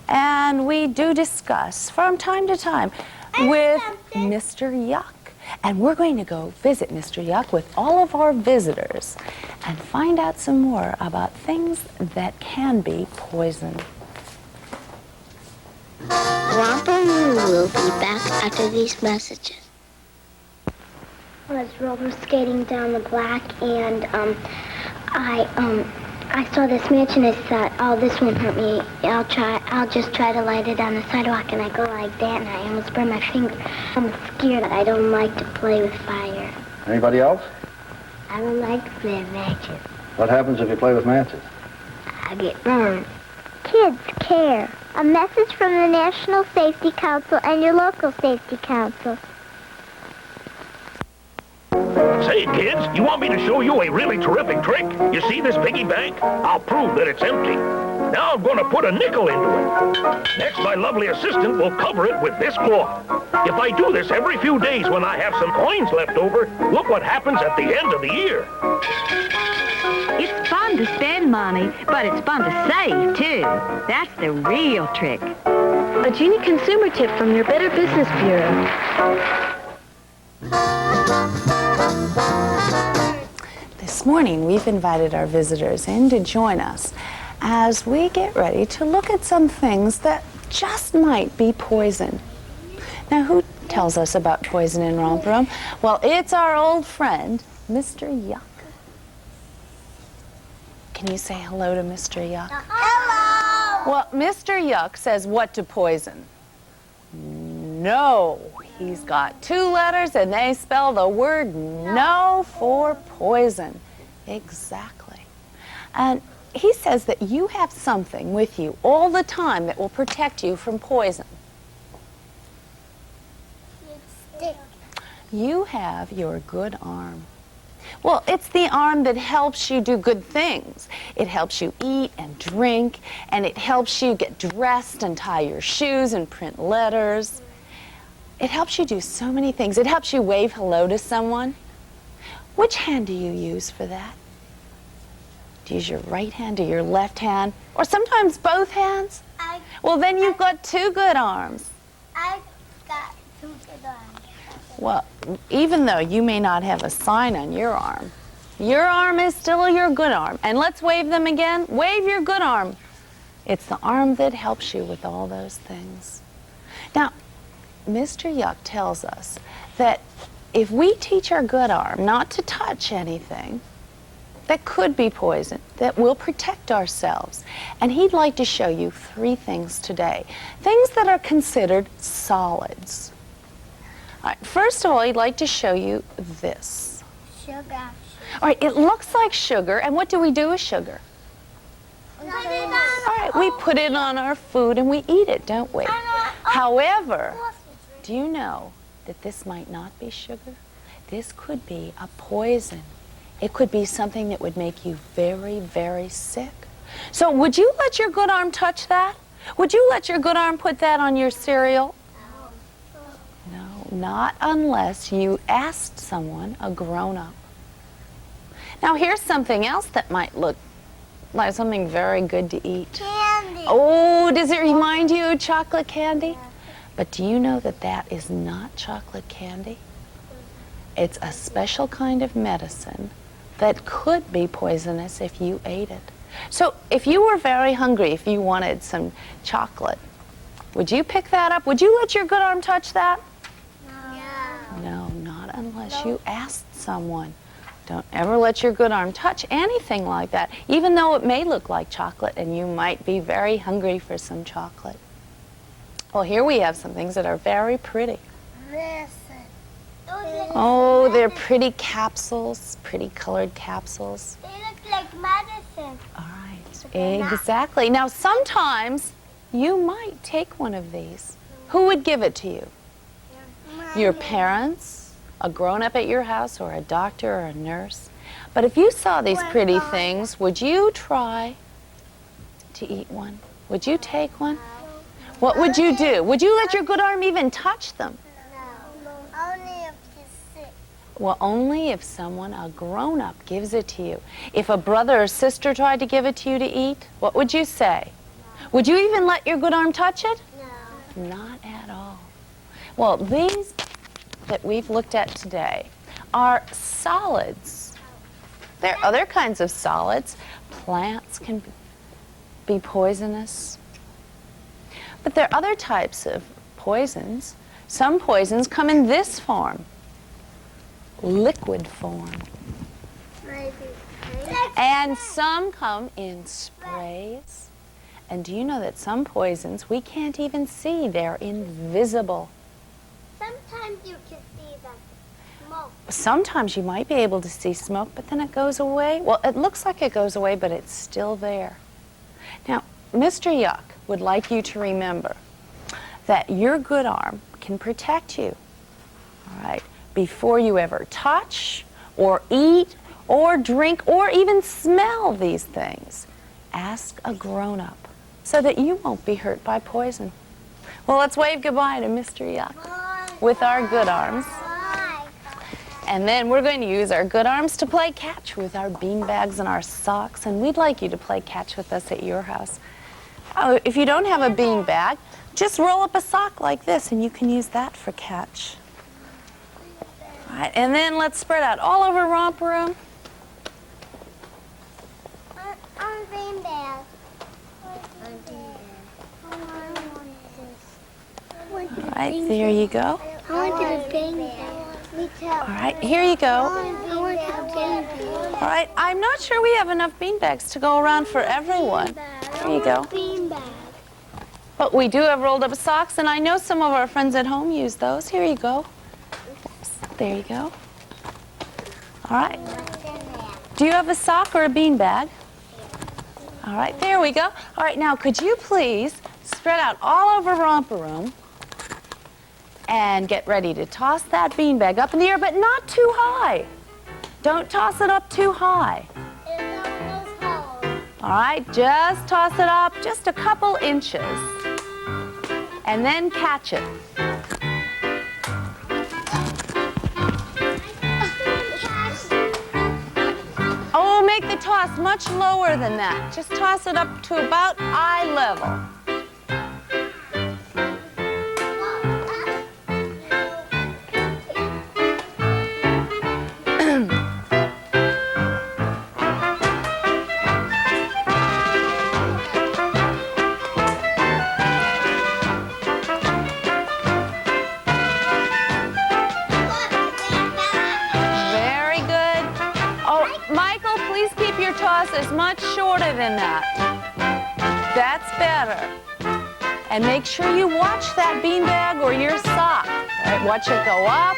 And we do discuss from time to time with Mr. Yuck. And we're going to go visit Mr. Yuck with all of our visitors and find out some more about things that can be poison. Romper Room will be back after these messages. I was roller skating down the block, and I saw this match, and I thought, oh, this won't hurt me. I'll just try to light it on the sidewalk, and I go like that, and I almost burn my finger. I'm scared. I don't like to play with fire. Anybody else? I don't like to play with matches. What happens if you play with matches? I get burned. Kids care. A message from the National Safety Council and your local safety council. Say, kids, you want me to show you a really terrific trick? You see this piggy bank? I'll prove that it's empty. Now I'm going to put a nickel into it. Next, my lovely assistant will cover it with this cloth. If I do this every few days when I have some coins left over, look what happens at the end of the year. It's fun to spend money, but it's fun to save, too. That's the real trick. A genie consumer tip from your Better Business Bureau. This morning, we've invited our visitors in to join us as we get ready to look at some things that just might be poison. Now, who tells us about poison in Romper Room? Well, it's our old friend, Mr. Yuck. Can you say hello to Mr. Yuck? Hello! Well, Mr. Yuck says what to poison? No. He's got two letters and they spell the word no for poison. Exactly. And he says that you have something with you all the time that will protect you from poison. Stick. You have your good arm. Well, it's the arm that helps you do good things. It helps you eat and drink, and it helps you get dressed and tie your shoes and print letters. It helps you do so many things. It helps you wave hello to someone. Which hand do you use for that? Do you use your right hand or your left hand? Or sometimes both hands? Well, then you've got two good arms. I've got two good arms. Well, even though you may not have a sign on your arm is still your good arm. And let's wave them again. Wave your good arm. It's the arm that helps you with all those things. Now, Mr. Yuck tells us that if we teach our good arm not to touch anything that could be poison, that we'll protect ourselves. And he'd like to show you 3 things today. Things that are considered solids. All right, first of all, he'd like to show you this. Sugar. All right, it looks like sugar, and what do we do with sugar? All right, we put it on our food and we eat it, don't we? However, do you know that this might not be sugar? This could be a poison. It could be something that would make you very, very sick. So would you let your good arm touch that? Would you let your good arm put that on your cereal? No, not unless you asked someone, a grown-up. Now here's something else that might look like something very good to eat. Candy. Oh, does it remind you of chocolate candy? Yeah. But do you know that that is not chocolate candy? It's a special kind of medicine that could be poisonous if you ate it. So if you were very hungry, if you wanted some chocolate, would you pick that up? Would you let your good arm touch that? No. No, not unless you asked someone. Don't ever let your good arm touch anything like that, even though it may look like chocolate and you might be very hungry for some chocolate. Well, here we have some things that are very pretty. Oh, they're pretty capsules, pretty colored capsules. They look like medicine. All right, exactly. Now, sometimes you might take one of these. Who would give it to you? Your parents, a grown-up at your house, or a doctor or a nurse. But if you saw these pretty things, would you try to eat one? Would you take one? What would you do? Would you let your good arm even touch them? Only if you're sick. Well, only if someone, a grown-up, gives it to you. If a brother or sister tried to give it to you to eat, what would you say? Would you even let your good arm touch it? No. Not at all. Well, these that we've looked at today are solids. There are other kinds of solids. Plants can be poisonous. But there are other types of poisons. Some poisons come in this form, liquid form. And some come in sprays. And do you know that some poisons we can't even see? They're invisible. Sometimes you can see the smoke. Sometimes you might be able to see smoke, but then it goes away. Well, it looks like it goes away, but it's still there. Now, Mr. Yuck would like you to remember that your good arm can protect you, all right, before you ever touch or eat or drink or even smell these things. Ask a grown-up so that you won't be hurt by poison. Well, let's wave goodbye to Mr. Yuck with our good arms. And then we're going to use our good arms to play catch with our bean bags and our socks, and we'd like you to play catch with us at your house. Oh, if you don't have a bean bag, just roll up a sock like this and you can use that for catch. All right, and then let's spread out all over Romper Room. On bean bag. All right, there you go. I want a bean bag. Me too. All right, here you go. I want a bean bag. All right, I'm not sure we have enough bean bags to go around for everyone. There you go. Bean bag. But we do have rolled up socks, and I know some of our friends at home use those. Here you go. There you go. All right. Do you have a sock or a bean bag? All right, there we go. All right, now could you please spread out all over Romper Room and get ready to toss that bean bag up in the air, but not too high. Don't toss it up too high. All right, just toss it up just a couple inches. And then catch it. Oh, make the toss much lower than that. Just toss it up to about eye level. Is much shorter than that. That's better. And make sure you watch that beanbag or your sock. All right, watch it go up,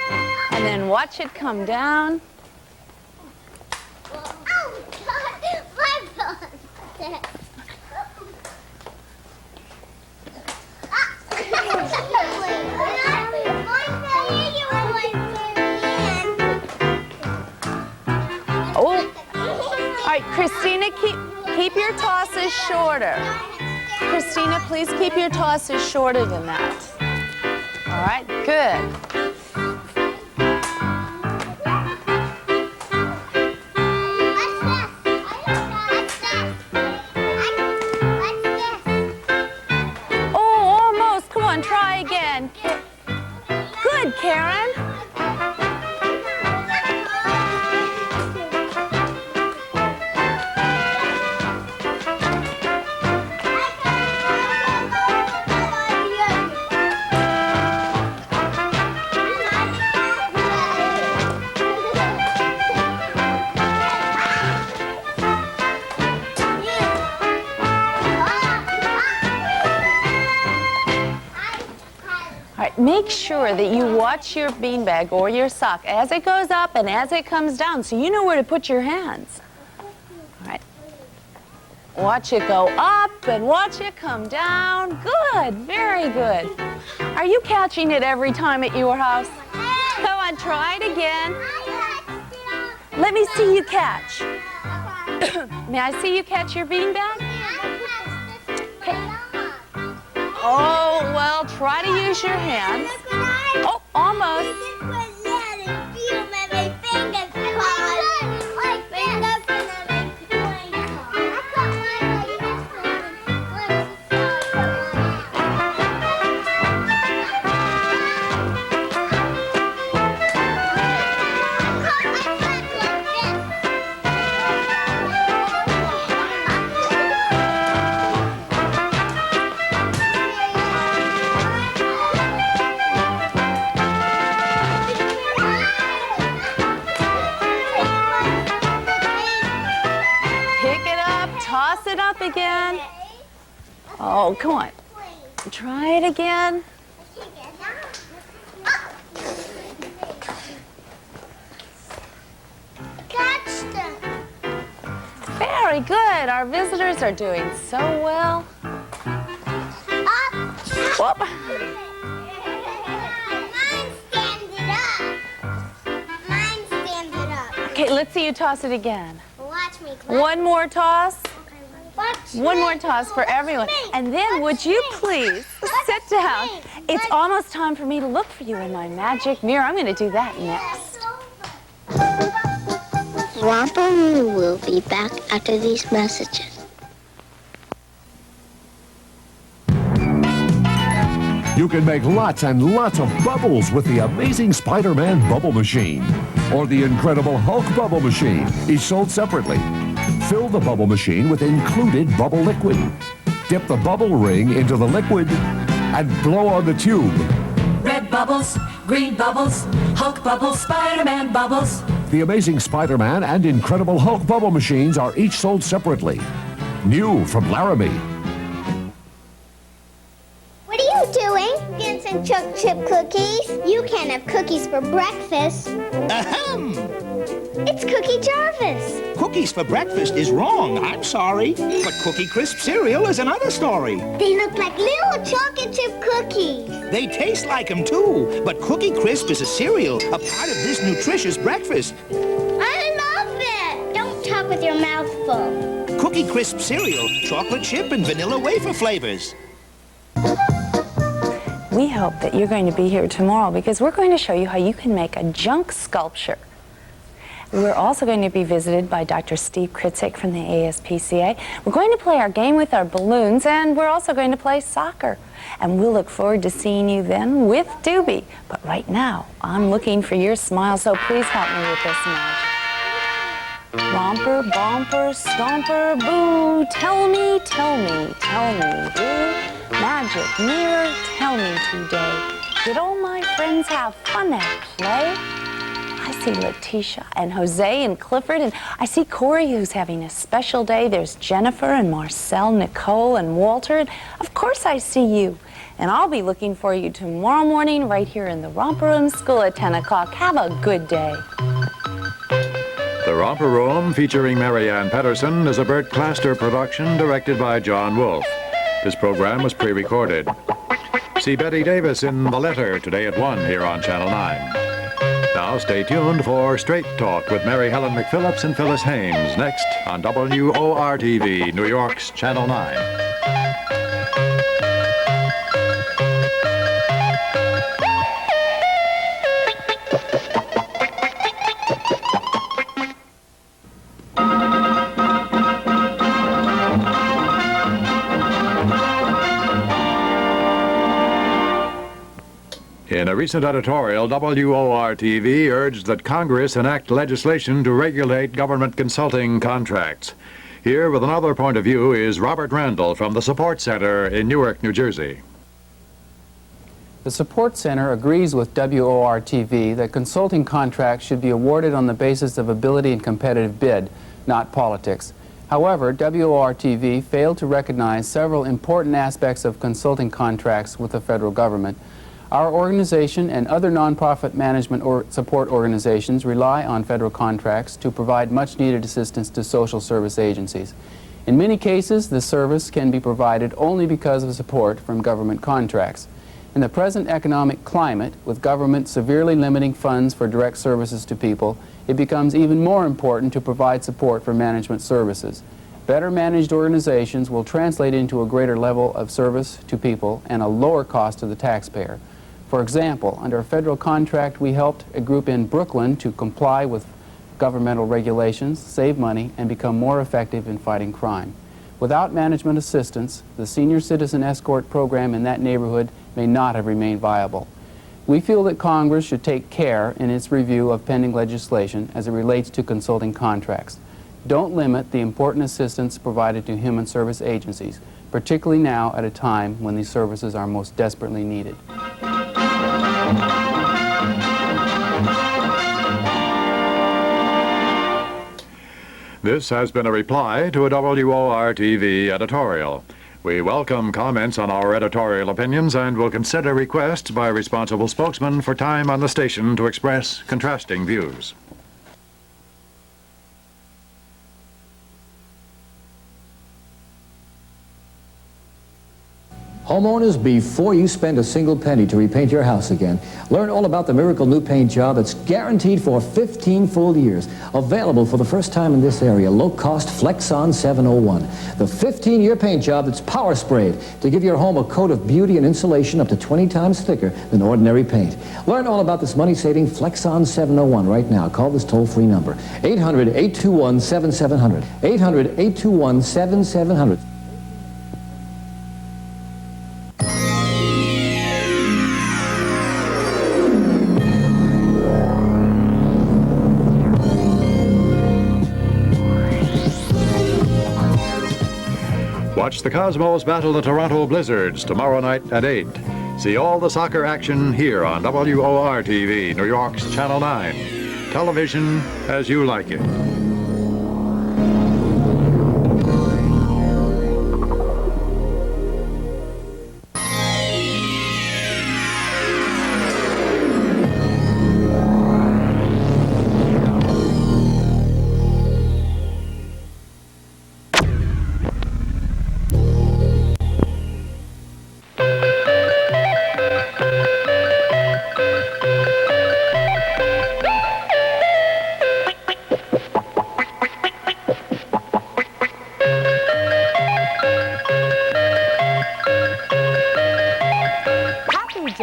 and then watch it come down. Christina, keep your tosses shorter. Christina, please keep your tosses shorter than that. All right, good. Oh, almost. Come on, try again. Good, Karen. Make sure that you watch your beanbag or your sock as it goes up and as it comes down, so you know where to put your hands. All right. Watch it go up and watch it come down. Good, very good. Are you catching it every time at your house? Come on, try it again. Let me see you catch. May I see you catch your beanbag? Okay. Oh, well, try to use your hands. Oh, almost. Again. Oh, come on. Try it again. Catch them. Very good. Our visitors are doing so well. Whoop. Mine standing up. Mine standing up. Okay, let's see you toss it again. Watch me. One more toss. One more toss for Watch everyone. me. And then would you please sit down? It's almost time for me to look for you in my magic mirror. I'm going to do that next. Romper Room will be back after these messages. You can make lots and lots of bubbles with the amazing Spider-Man Bubble Machine or the Incredible Hulk Bubble Machine, each sold separately. Fill the bubble machine with included bubble liquid. Dip the bubble ring into the liquid and blow on the tube. Red bubbles, green bubbles, Hulk bubbles, Spider-Man bubbles. The Amazing Spider-Man and Incredible Hulk Bubble Machines are each sold separately. New from Laramie. What are you doing? Dancing chocolate chip cookies. You can't have cookies for breakfast. Ahem! It's Cookie Jarvis. Cookies for breakfast is wrong. I'm sorry. But Cookie Crisp cereal is another story. They look like little chocolate chip cookies. They taste like them, too. But Cookie Crisp is a cereal, a part of this nutritious breakfast. I'm Cookie Crisp cereal, chocolate chip and vanilla wafer flavors. We hope that you're going to be here tomorrow because we're going to show you how you can make a junk sculpture. We're also going to be visited by Dr. Steve Kritzik from the ASPCA. We're going to play our game with our balloons, and we're also going to play soccer. And we'll look forward to seeing you then with Doobie. But right now, I'm looking for your smile, so please help me with this magic. Romper, bumper, stomper, boo. Tell me, boo. Magic mirror, tell me today. Did all my friends have fun at play? I see Letitia and Jose and Clifford, and I see Corey, who's having a special day. There's Jennifer and Marcel, Nicole and Walter, and of course I see you. And I'll be looking for you tomorrow morning right here in the Romper Room School at 10 o'clock. Have a good day. The Romper Room, featuring Marianne Pedersen, is a Bert Claster production directed by John Wolff. This program was pre-recorded. See Betty Davis in The Letter today at 1 here on Channel 9. Now stay tuned for Straight Talk with Mary Helen McPhillips and Phyllis Haynes next on WOR-TV, New York's Channel 9. In a recent editorial, WOR-TV urged that Congress enact legislation to regulate government consulting contracts. Here with another point of view is Robert Randall from the Support Center in Newark, New Jersey. The Support Center agrees with WOR-TV that consulting contracts should be awarded on the basis of ability and competitive bid, not politics. However, WOR-TV failed to recognize several important aspects of consulting contracts with the federal government. Our organization and other nonprofit management or support organizations rely on federal contracts to provide much-needed assistance to social service agencies. In many cases, the service can be provided only because of support from government contracts. In the present economic climate, with government severely limiting funds for direct services to people, it becomes even more important to provide support for management services. Better managed organizations will translate into a greater level of service to people and a lower cost to the taxpayer. For example, under a federal contract, we helped a group in Brooklyn to comply with governmental regulations, save money, and become more effective in fighting crime. Without management assistance, the senior citizen escort program in that neighborhood may not have remained viable. We feel that Congress should take care in its review of pending legislation as it relates to consulting contracts. Don't limit the important assistance provided to human service agencies, particularly now at a time when these services are most desperately needed. This has been a reply to a WOR-TV editorial. We welcome comments on our editorial opinions and will consider requests by responsible spokesmen for time on the station to express contrasting views. Homeowners, before you spend a single penny to repaint your house again, learn all about the miracle new paint job that's guaranteed for 15 full years. Available for the first time in this area, low-cost Flex-On 701. The 15-year paint job that's power sprayed to give your home a coat of beauty and insulation up to 20 times thicker than ordinary paint. Learn all about this money-saving Flex-On 701 right now. Call this toll-free number, 800-821-7700. 800-821-7700. Watch the Cosmos battle the Toronto Blizzards tomorrow night at 8. See all the soccer action here on WOR-TV, New York's Channel 9. Television as you like it.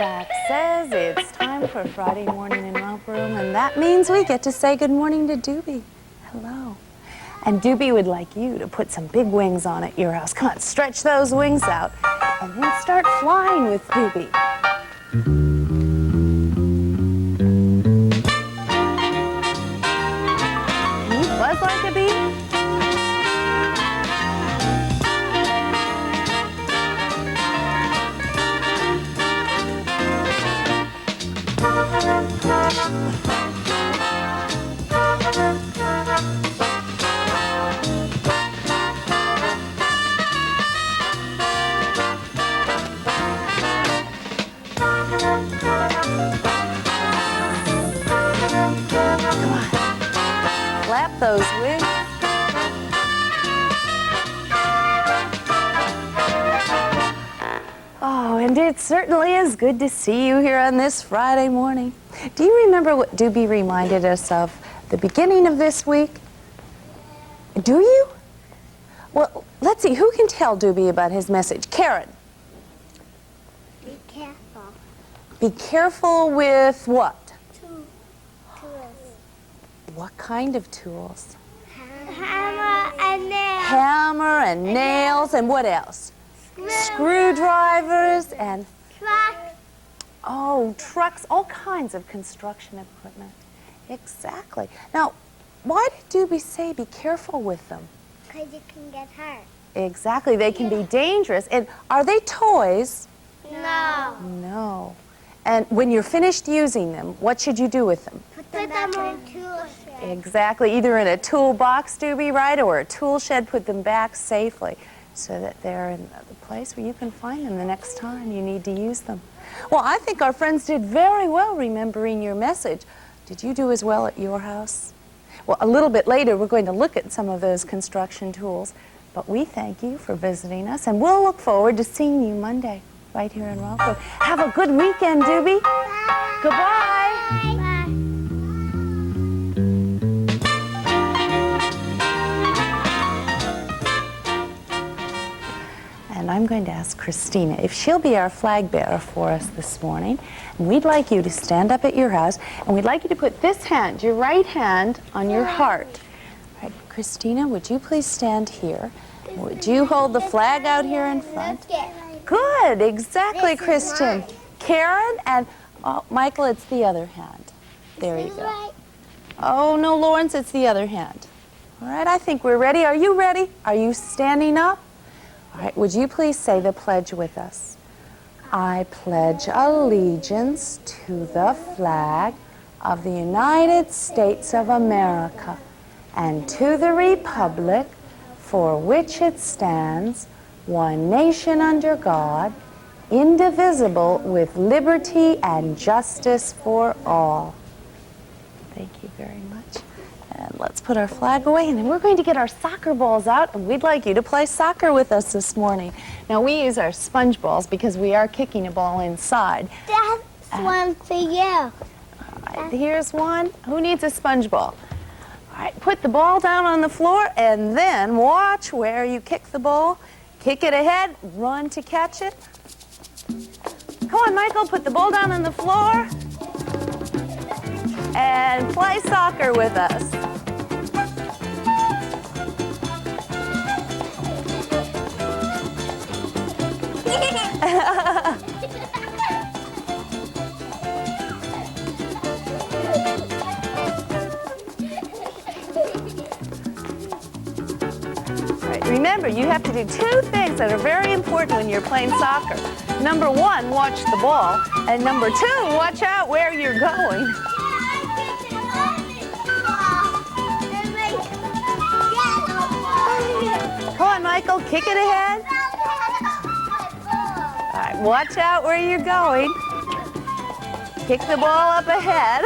Jack says it's time for Friday morning in Romper Room, and that means we get to say good morning to Doobie. Hello. And Doobie would like you to put some big wings on at your house. Come on, stretch those wings out, and then start flying with Doobie. Can you buzz like a bee? Flap those wings. Oh, and it certainly is good to see you here on this Friday morning. Do you remember what Doobie reminded us of the beginning of this week? Do you? Well, let's see, who can tell Doobie about his message? Karen. Be careful. Be careful with what? Tools. What kind of tools? Hammer and nails. Hammer and nails and what else? Screwdrivers and... Truck. Oh, trucks, all kinds of construction equipment. Exactly. Now, why did Doobie say be careful with them? Because you can get hurt. Exactly, they can be dangerous. And are they toys? No. No. And when you're finished using them, what should you do with them? Put them on tool shed. Exactly, either in a toolbox, Doobie, right, or a tool shed, put them back safely so that they're in the place where you can find them the next time you need to use them. Well, I think our friends did very well remembering your message. Did you do as well at your house? Well, a little bit later, we're going to look at some of those construction tools, but we thank you for visiting us, and we'll look forward to seeing you Monday right here in Romper. Have a good weekend, Doobie. Bye. Goodbye. Bye. And I'm going to ask Christina if she'll be our flag bearer for us this morning. And we'd like you to stand up at your house, and we'd like you to put this hand, your right hand, on your heart. All right, Christina, would you please stand here? Would you hold the flag out here in front? Good, exactly, Christian. Karen and Michael, it's the other hand. There you go. Oh, no, Lawrence, it's the other hand. All right, I think we're ready. Are you ready? Are you standing up? All right, would you please say the pledge with us? I pledge allegiance to the flag of the United States of America and to the republic for which it stands, one nation under God, indivisible, with liberty and justice for all. Thank you very much. And let's put our flag away, and then we're going to get our soccer balls out, and we'd like you to play soccer with us this morning. Now, we use our sponge balls because we are kicking a ball inside. That's one for you. All right, here's one. Who needs a sponge ball? All right, put the ball down on the floor, and then watch where you kick the ball. Kick it ahead, run to catch it. Come on, Michael, put the ball down on the floor and play soccer with us. Right, remember, you have to do two things that are very important when you're playing soccer. Number one, watch the ball, and number two, watch out where you're going. Come on, Michael, kick it ahead. All right, watch out where you're going. Kick the ball up ahead.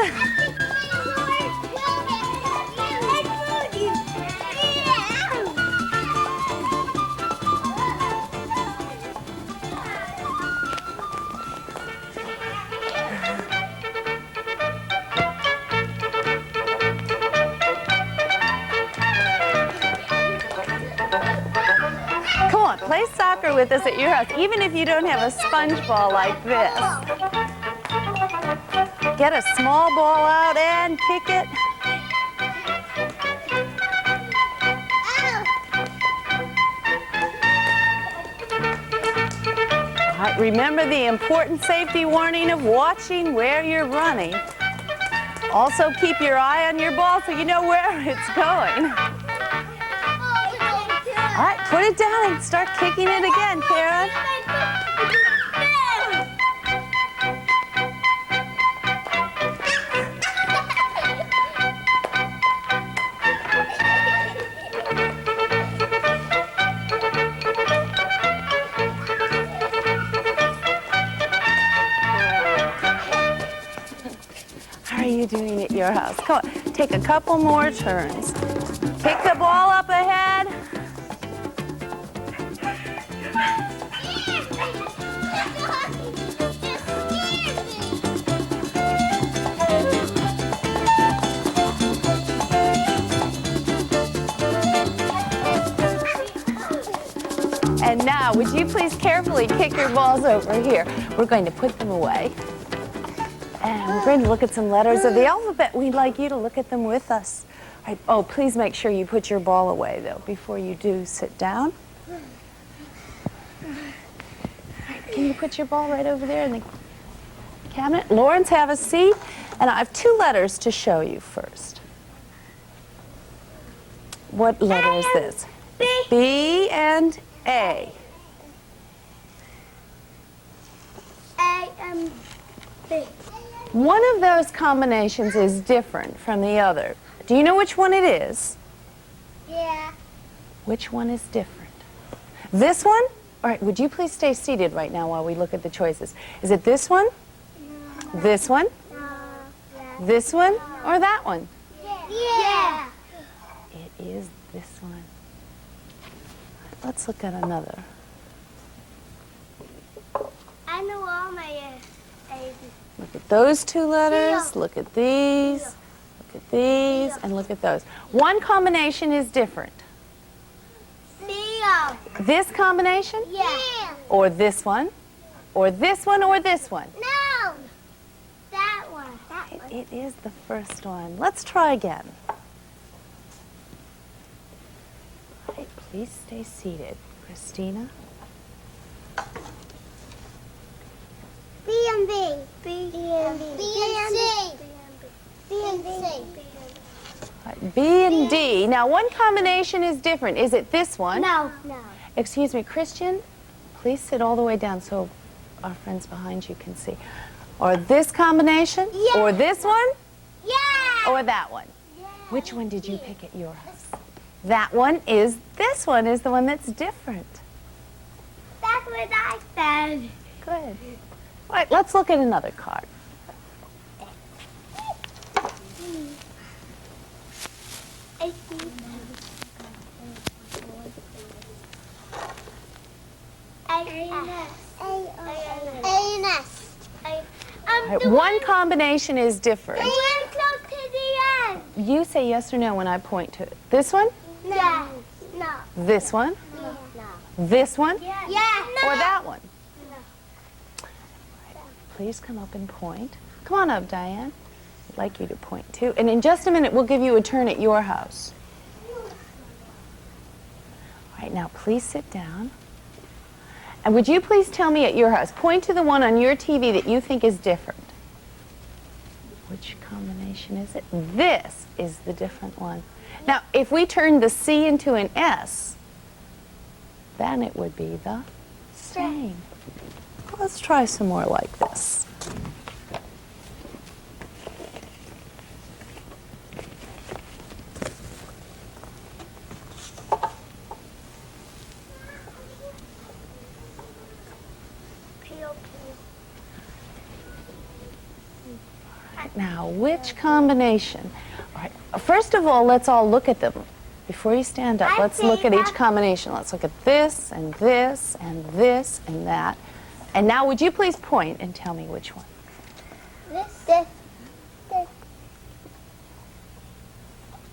Come on, play soccer with us at your house, even if you don't have a sponge ball like this. get a small ball out and kick it. All right, remember the important safety warning of watching where you're running. Also, keep your eye on your ball so you know where it's going. All right, put it down and start kicking it again, Karen. How are you doing at your house? Come on, take a couple more turns. Pick the ball up ahead. And now, would you please carefully kick your balls over here? We're going to put them away. And we're going to look at some letters of the alphabet. We'd like you to look at them with us. All right. Oh, please make sure you put your ball away, though, before you do sit down. All right. Can you put your ball right over there in the cabinet? Lawrence, have a seat. And I have two letters to show you first. What letter is this? B and A. A and B. One of those combinations is different from the other. Do you know which one it is? Yeah. Which one is different? This one? All right, would you please stay seated right now while we look at the choices? Is it this one? No. This one? No. This one? Or that one? Yeah. It is this one. Let's look at another. I know all my A's. Look at those two letters, look at these, look at these, and look at those. One combination is different. Theo. This combination? Yeah. Or this one? Or this one or this one? No. That one. That one. It is the first one. Let's try again. All right, please stay seated. Christina? B and B. B and B. B and C. B and C. All right, B and D. Now, one combination is different. Is it this one? No. No. Excuse me, Christian, please sit all the way down so our friends behind you can see. Or this combination? Yeah. Or this one? Yeah. Or that one? Yeah. Which one did you pick at your house? That one is, this one is the one that's different. That's what I said. Good. All right, let's look at another card. All right, one combination is different. Close to the end. You say yes or no when I point to it. This one? No. No. This one? No. This one? Yeah. Or that one? No. Please come up and point. Come on up, Diane. I'd like you to point too. And in just a minute, we'll give you a turn at your house. All right, now please sit down. And would you please tell me at your house, point to the one on your TV that you think is different. Which combination is it? This is the different one. Now, if we turn the C into an S, then it would be the same. Let's try some more like this. Now, which combination? All right. First of all, let's all look at them. Before you stand up, let's look at each combination. Let's look at this, and this, and this, and that. And now, would you please point and tell me which one? This. All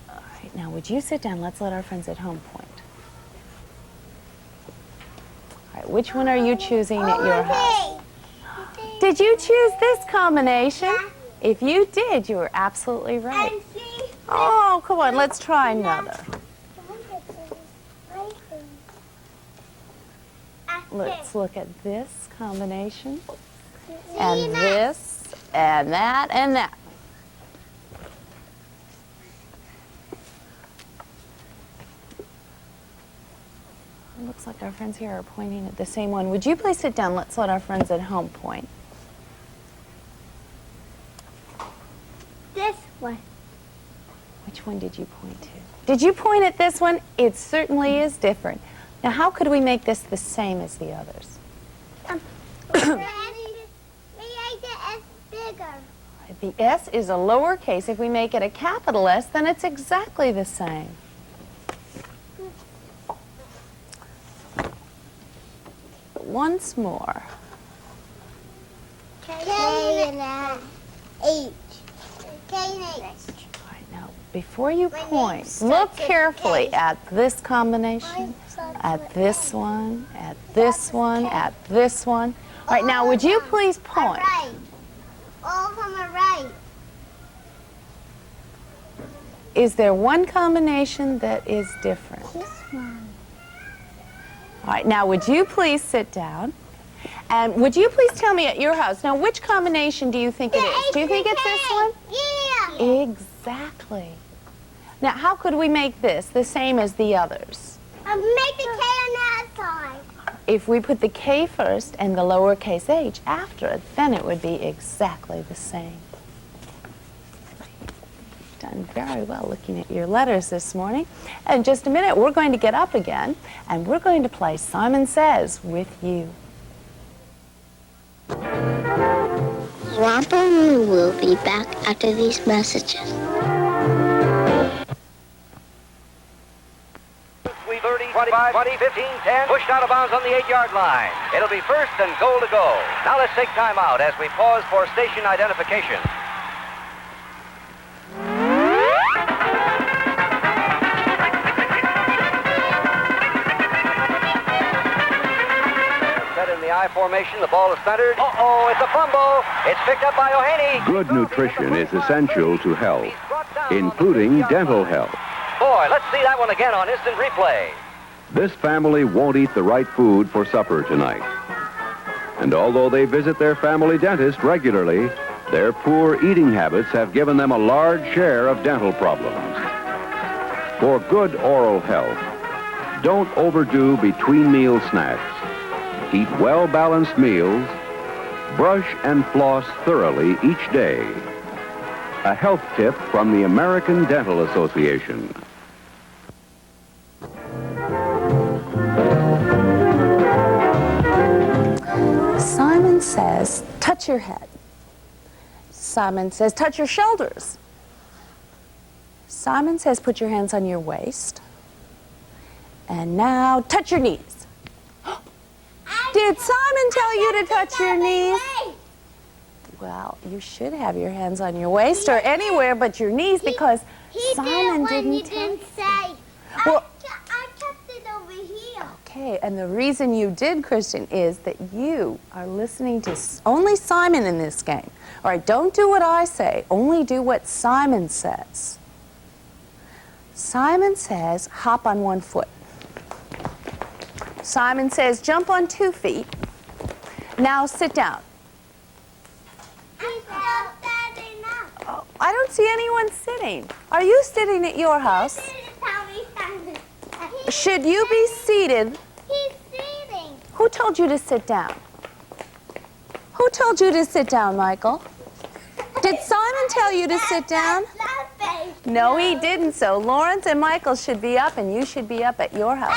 right. Now, would you sit down? Let's let our friends at home point. All right. Which one are you choosing at your house? Did you choose this combination? If you did, you were absolutely right. And see, Oh, come on, let's try another. Let's look at this combination, and this, and that, and that. It looks like our friends here are pointing at the same one. Would you please sit down? Let's let our friends at home point. this one. Which one did you point to? Did you point at this one? It certainly is different. Now, how could we make this the same as the others? We made the S bigger. The S is a lowercase. If we make it a capital S, then it's exactly the same. Once more. K and H. K and H. All right, now, before you point, look carefully at this combination, at this one, at this one, at this one. All right, now, would you please point? Right. All of them are right. Is there one combination that is different? This one. All right, now would you please sit down? And would you please tell me at your house, now which combination do you think it is? Do you think it's this one? Yeah. Exactly. Now, how could we make this the same as the others? Make the K on that side. If we put the K first and the lowercase h after it, then it would be exactly the same. You've done very well looking at your letters this morning. In just a minute, we're going to get up again, and we're going to play Simon Says with you. Romper Room will be back after these messages. 30, 25, 20, 15, 10, pushed out of bounds on the 8-yard line. It'll be first and goal to go. Now let's take time out as we pause for station identification. Set in the I formation, the ball is centered. Uh-oh, it's a fumble. It's picked up by O'Haney. Good nutrition is essential to health, including dental health. Boy, let's see that one again on instant replay. This family won't eat the right food for supper tonight. And although they visit their family dentist regularly, their poor eating habits have given them a large share of dental problems. For good oral health, don't overdo between meal snacks. Eat well-balanced meals. Brush and floss thoroughly each day. A health tip from the American Dental Association. Simon says, touch your head. Simon says, touch your shoulders. Simon says, put your hands on your waist. And now, touch your knees. Did Simon tell you to touch your knees? Well, you should have your hands on your waist or anywhere but your knees because Simon didn't tell you. Well, I kept it over here. okay, and the reason you did, Christian, is that you are listening to only Simon in this game. All right, don't do what I say, only do what Simon says. Simon says, hop on 1 foot. Simon says, jump on 2 feet. Now sit down. Oh, I don't see anyone sitting. Are you sitting at your house? Should you be seated? He's sitting. Who told you to sit down? Who told you to sit down, Michael? Did Simon tell you to sit down? No, he didn't. So Lawrence and Michael should be up, and you should be up at your house.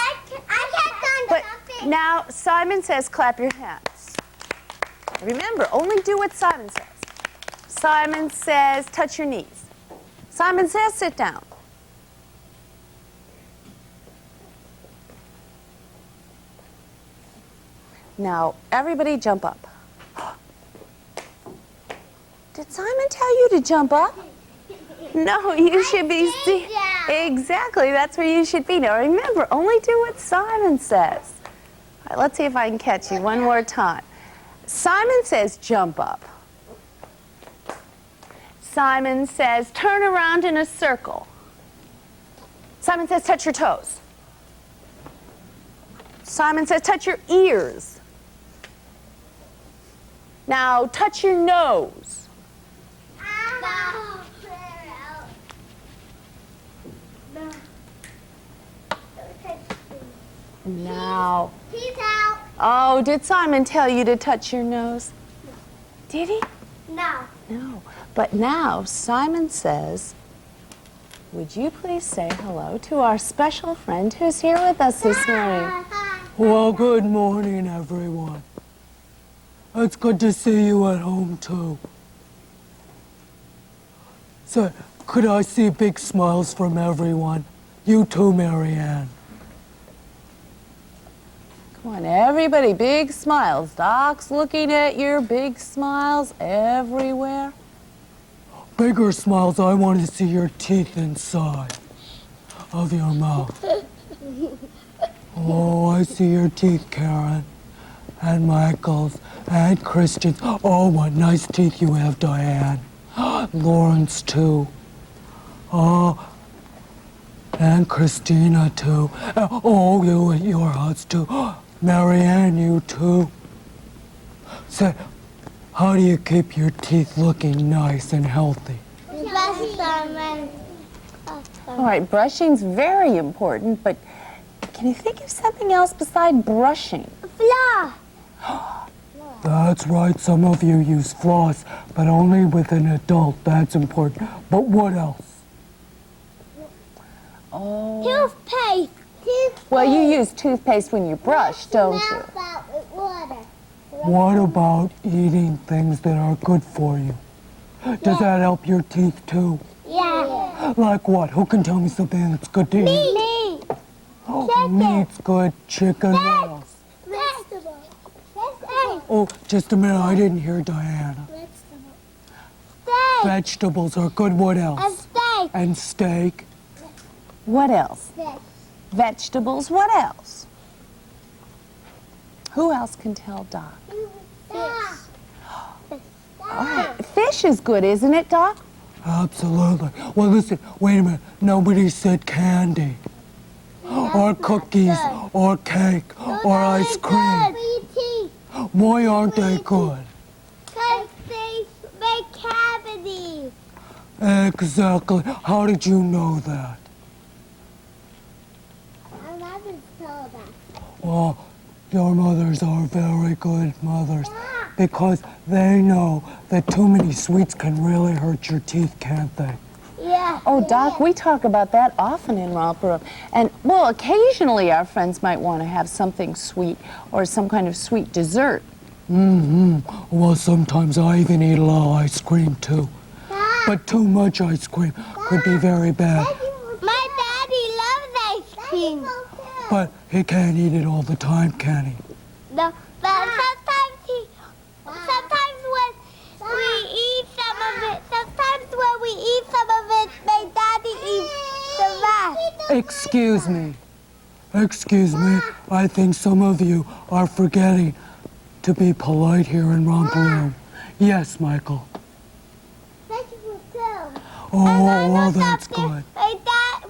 But now Simon says clap your hands. Remember, only do what Simon says. Simon says touch your knees. Simon says sit down. Now, everybody jump up. Did Simon tell you to jump up? No, you should be seated. Exactly, that's where you should be. Now, remember, only do what Simon says. All right, let's see if I can catch you one more time. Simon says jump up. Simon says, turn around in a circle. Simon says, touch your toes. Simon says, touch your ears. Now, touch your nose. Now. Teeth out. Oh, did Simon tell you to touch your nose? Did he? No. No. But now Simon says, would you please say hello to our special friend who's here with us this morning? Well, good morning, everyone. It's good to see you at home, too. So, could I see big smiles from everyone? You too, Marianne. Come on, everybody, big smiles. Doc's looking at your big smiles everywhere. Bigger smiles, I want to see your teeth inside of your mouth. Oh, I see your teeth, Karen, and Michael's, and Christian's. Oh, what nice teeth you have, Diane. Lawrence, too. Oh, and Christina, too. Oh, you and yours, too. Marianne, you, too. Say, how do you keep your teeth looking nice and healthy? All right, brushing's very important, but can you think of something else beside brushing? Floss. That's right, some of you use floss, but only with an adult. That's important. But what else? Oh. Toothpaste. Well, you use toothpaste when you brush, don't you? What about eating things that are good for you? Does that help your teeth too? Yeah. Like what? Who can tell me something that's good to eat? Meat. Oh, meat's good. Chicken, what else? Vegetables. Oh, just a minute, I didn't hear Diana. Steak. Vegetables are good, what else? And steak. And steak. What else? Fish. Vegetables, what else? Who else can tell Doc? Fish. All right, fish is good, isn't it, Doc? Absolutely. Well, listen, wait a minute. Nobody said candy. Or cookies, or cake, or ice cream. Why aren't they good? Because they make cavities. Exactly. How did you know that? My mother told us. Well, your mothers are very good mothers because they know that too many sweets can really hurt your teeth, can't they? Yeah. Oh, Doc, we talk about that often in Romper Room. And, well, occasionally our friends might want to have something sweet or some kind of sweet dessert. Mm-hmm. Well, sometimes I even eat a lot of ice cream, too. But too much ice cream could be very bad. My daddy loves ice cream. But he can't eat it all the time, can he? No, but sometimes when we eat some of it, my daddy eats the rest. Excuse me, I think some of you are forgetting to be polite here in Romper Room. Yes, Michael. Vegetables too. Oh, well, that's good.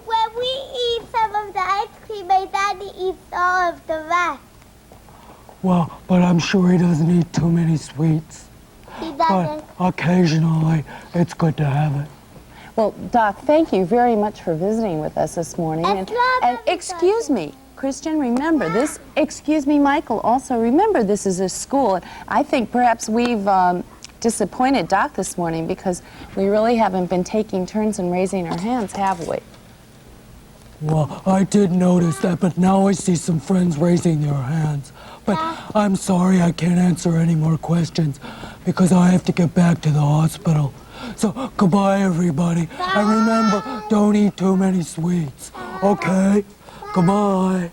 When we eat some of the ice cream, my daddy eats all of the rest. Well, but I'm sure he doesn't eat too many sweets. He But doesn't. occasionally, it's good to have it. Well, Doc, thank you very much for visiting with us this morning. And excuse me, Christian, remember this, excuse me, Michael, also remember this is a school. And I think perhaps we've disappointed Doc this morning because we really haven't been taking turns and raising our hands, have we? Well, I did notice that, but now I see some friends raising their hands. But I'm sorry I can't answer any more questions because I have to get back to the hospital. So, goodbye, everybody. And remember, don't eat too many sweets, okay? Goodbye.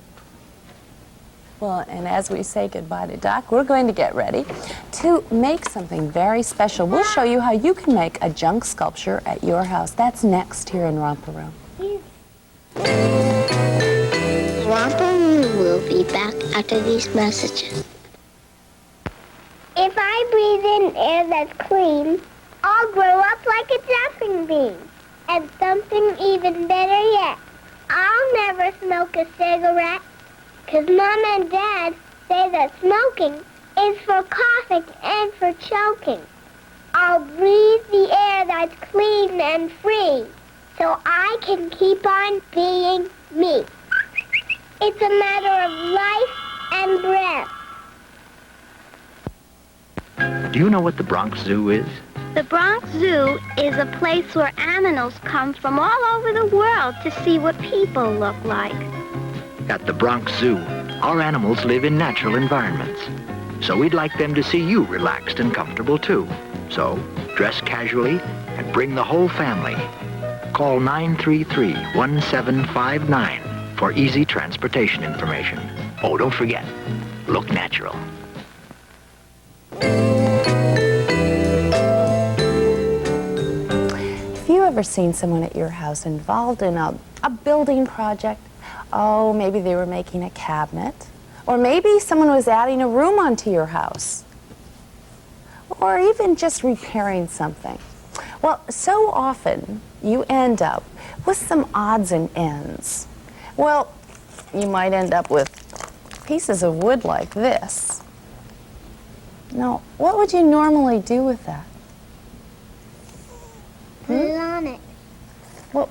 Well, and as we say goodbye to Doc, we're going to get ready to make something very special. We'll show you how you can make a junk sculpture at your house. That's next here in Romper Room. Romper Room will be back after these messages. If I breathe in air that's clean, I'll grow up like a jumping bean. And something even better yet, I'll never smoke a cigarette. 'Cause Mom and Dad say that smoking is for coughing and for choking. I'll breathe the air that's clean and free, so I can keep on being me. It's a matter of life and breath. Do you know what the Bronx Zoo is? The Bronx Zoo is a place where animals come from all over the world to see what people look like. At the Bronx Zoo, our animals live in natural environments. So we'd like them to see you relaxed and comfortable too. So, dress casually and bring the whole family. Call 933-1759 for easy transportation information. Oh, don't forget, look natural. Have you ever seen someone at your house involved in a building project? Oh, maybe they were making a cabinet. Or maybe someone was adding a room onto your house. Or even just repairing something. Well, so often you end up with some odds and ends. Well, you might end up with pieces of wood like this. Now, what would you normally do with that? Put it on it. Well,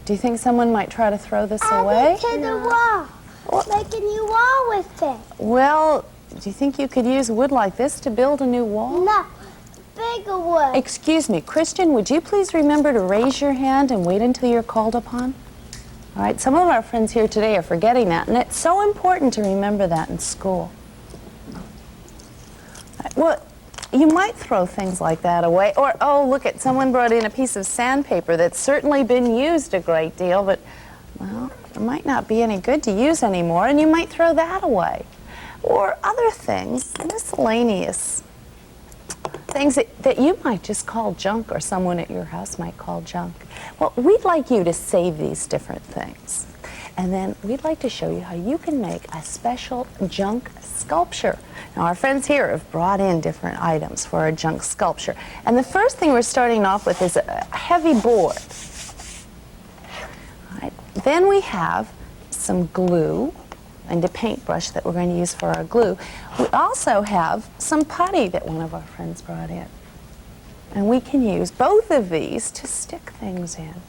do you think someone might try to throw this away? Add it to the wall. Make a new wall with it. Well, do you think you could use wood like this to build a new wall? No, bigger wood. Excuse me, Christian, would you please remember to raise your hand and wait until you're called upon? All right, some of our friends here today are forgetting that, and it's so important to remember that in school. Well, you might throw things like that away, or, oh, look at, someone brought in a piece of sandpaper that's certainly been used a great deal, but, well, it might not be any good to use anymore, and you might throw that away. Or other things, miscellaneous things that you might just call junk, or someone at your house might call junk. Well, we'd like you to save these different things. And then we'd like to show you how you can make a special junk sculpture. Now, our friends here have brought in different items for a junk sculpture. And the first thing we're starting off with is a heavy board. All right. Then we have some glue and a paintbrush that we're going to use for our glue. We also have some putty that one of our friends brought in. And we can use both of these to stick things in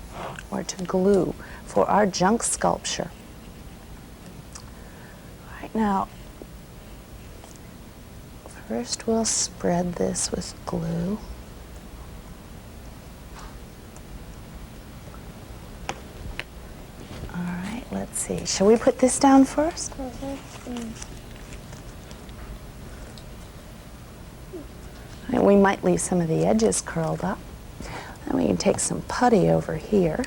or to glue for our junk sculpture. All right, now, first we'll spread this with glue. All right, let's see. Shall we put this down first? And we might leave some of the edges curled up. Then we can take some putty over here.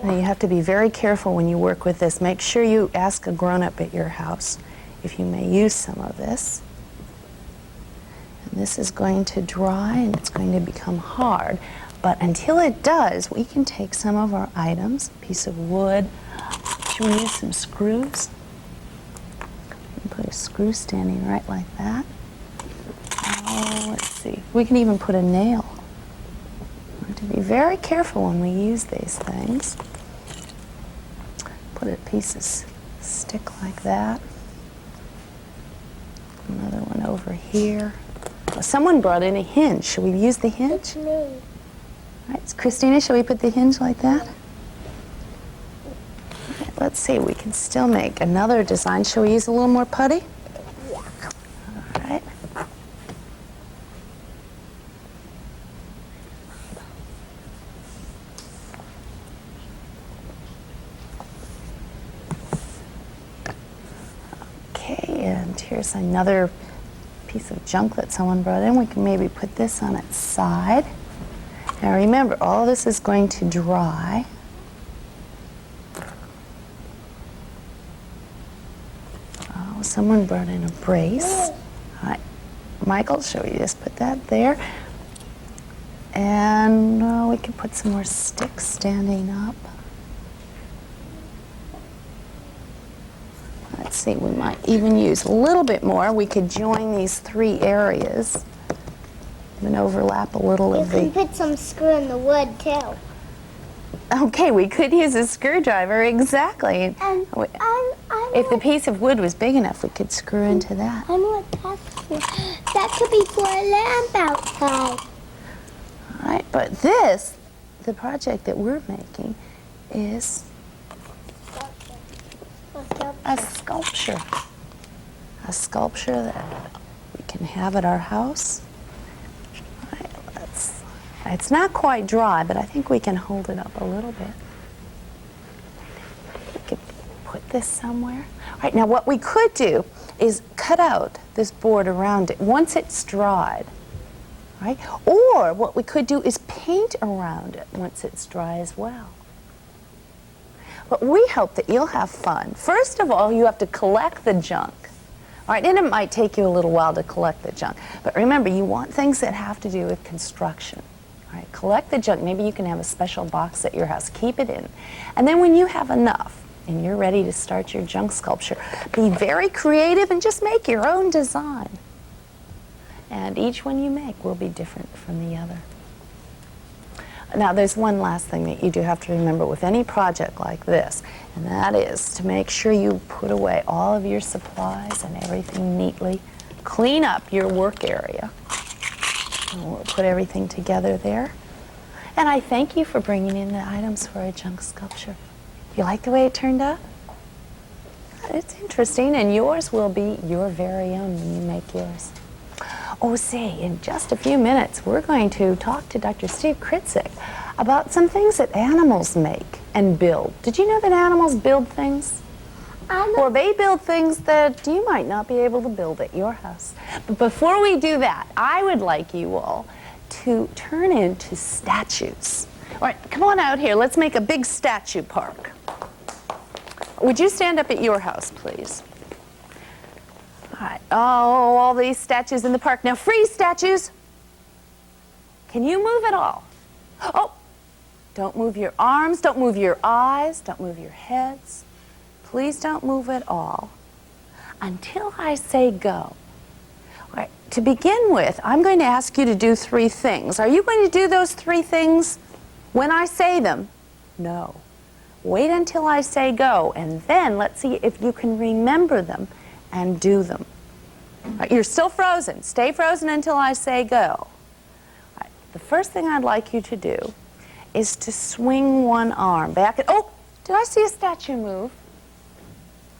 Now you have to be very careful when you work with this. Make sure you ask a grown-up at your house if you may use some of this. And this is going to dry and it's going to become hard. But until it does, we can take some of our items, a piece of wood. Should we use some screws? Put a screw standing right like that. Oh, let's see. We can even put a nail. We have to be very careful when we use these things. Put a piece of stick like that. Another one over here. Well, someone brought in a hinge. Should we use the hinge? It's me. All right, Christina, shall we put the hinge like that? Let's see, we can still make another design. Shall we use a little more putty? Yeah. All right. Okay, and here's another piece of junk that someone brought in. We can maybe put this on its side. Now remember, all this is going to dry. Someone brought in a brace. All right, Michael, shall we just put that there? And we can put some more sticks standing up. let's see, we might even use a little bit more. We could join these 3 areas and overlap a little of the... You can put some screw in the wood, too. Okay, we could use a screwdriver, exactly. If the piece of wood was big enough, we could screw into that. I know what that's for. That could be for a lamp outside. All right, but this, the project that we're making, is a sculpture. A sculpture that we can have at our house. All right, it's not quite dry, but I think we can hold it up a little bit. We could put this somewhere. All right, now what we could do is cut out this board around it once it's dried. Right? Or what we could do is paint around it once it's dry as well. But we hope that you'll have fun. First of all, you have to collect the junk. All right, and it might take you a little while to collect the junk. But remember, you want things that have to do with construction. All right, collect the junk. Maybe you can have a special box at your house. Keep it in. And then when you have enough and you're ready to start your junk sculpture, be very creative and just make your own design. And each one you make will be different from the other. Now, there's one last thing that you do have to remember with any project like this, and that is to make sure you put away all of your supplies and everything neatly. Clean up your work area. And we'll put everything together there. And I thank you for bringing in the items for a junk sculpture. You like the way it turned out? It's interesting, and yours will be your very own when you make yours. Oh, say, in just a few minutes, we're going to talk to Dr. Steve Kritzik about some things that animals make and build. Did you know that animals build things? Well, they build things that you might not be able to build at your house. But before we do that, I would like you all to turn into statues. All right, come on out here. Let's make a big statue park. Would you stand up at your house, please? All right. Oh, all these statues in the park. Now, freeze, statues. Can you move at all? Oh, don't move your arms, don't move your eyes, don't move your heads. Please don't move at all until I say go. All right. To begin with, I'm going to ask you to do 3 things. Are you going to do those 3 things when I say them? No. Wait until I say go, and then let's see if you can remember them and do them. Right, you're still frozen. Stay frozen until I say go. Right, the first thing I'd like you to do is to swing one arm back. Oh, did I see a statue move?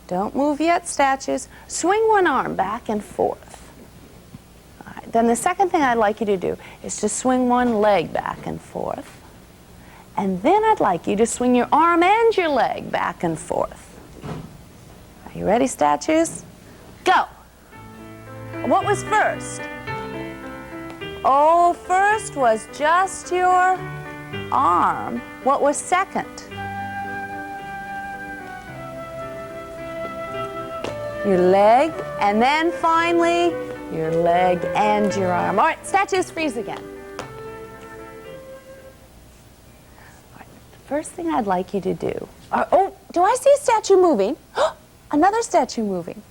Don't move yet, statues. Swing one arm back and forth. All right, then the second thing I'd like you to do is to swing one leg back and forth. And then I'd like you to swing your arm and your leg back and forth. Are you ready, statues? Go. What was first? Oh, first was just your arm. What was second? Your leg, and then finally, your leg and your arm. All right, statues, freeze again. All right, the first thing I'd like you to do, oh, do I see a statue moving? Another statue moving.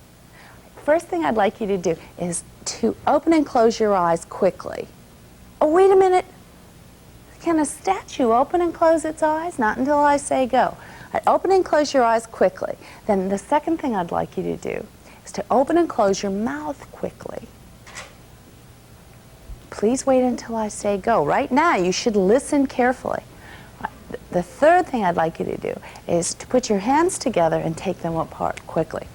First thing I'd like you to do is to open and close your eyes quickly. Oh, wait a minute. Can a statue open and close its eyes? Not until I say go. All right, open and close your eyes quickly. Then the second thing I'd like you to do is to open and close your mouth quickly. Please wait until I say go. Right now, you should listen carefully. The third thing I'd like you to do is to put your hands together and take them apart quickly.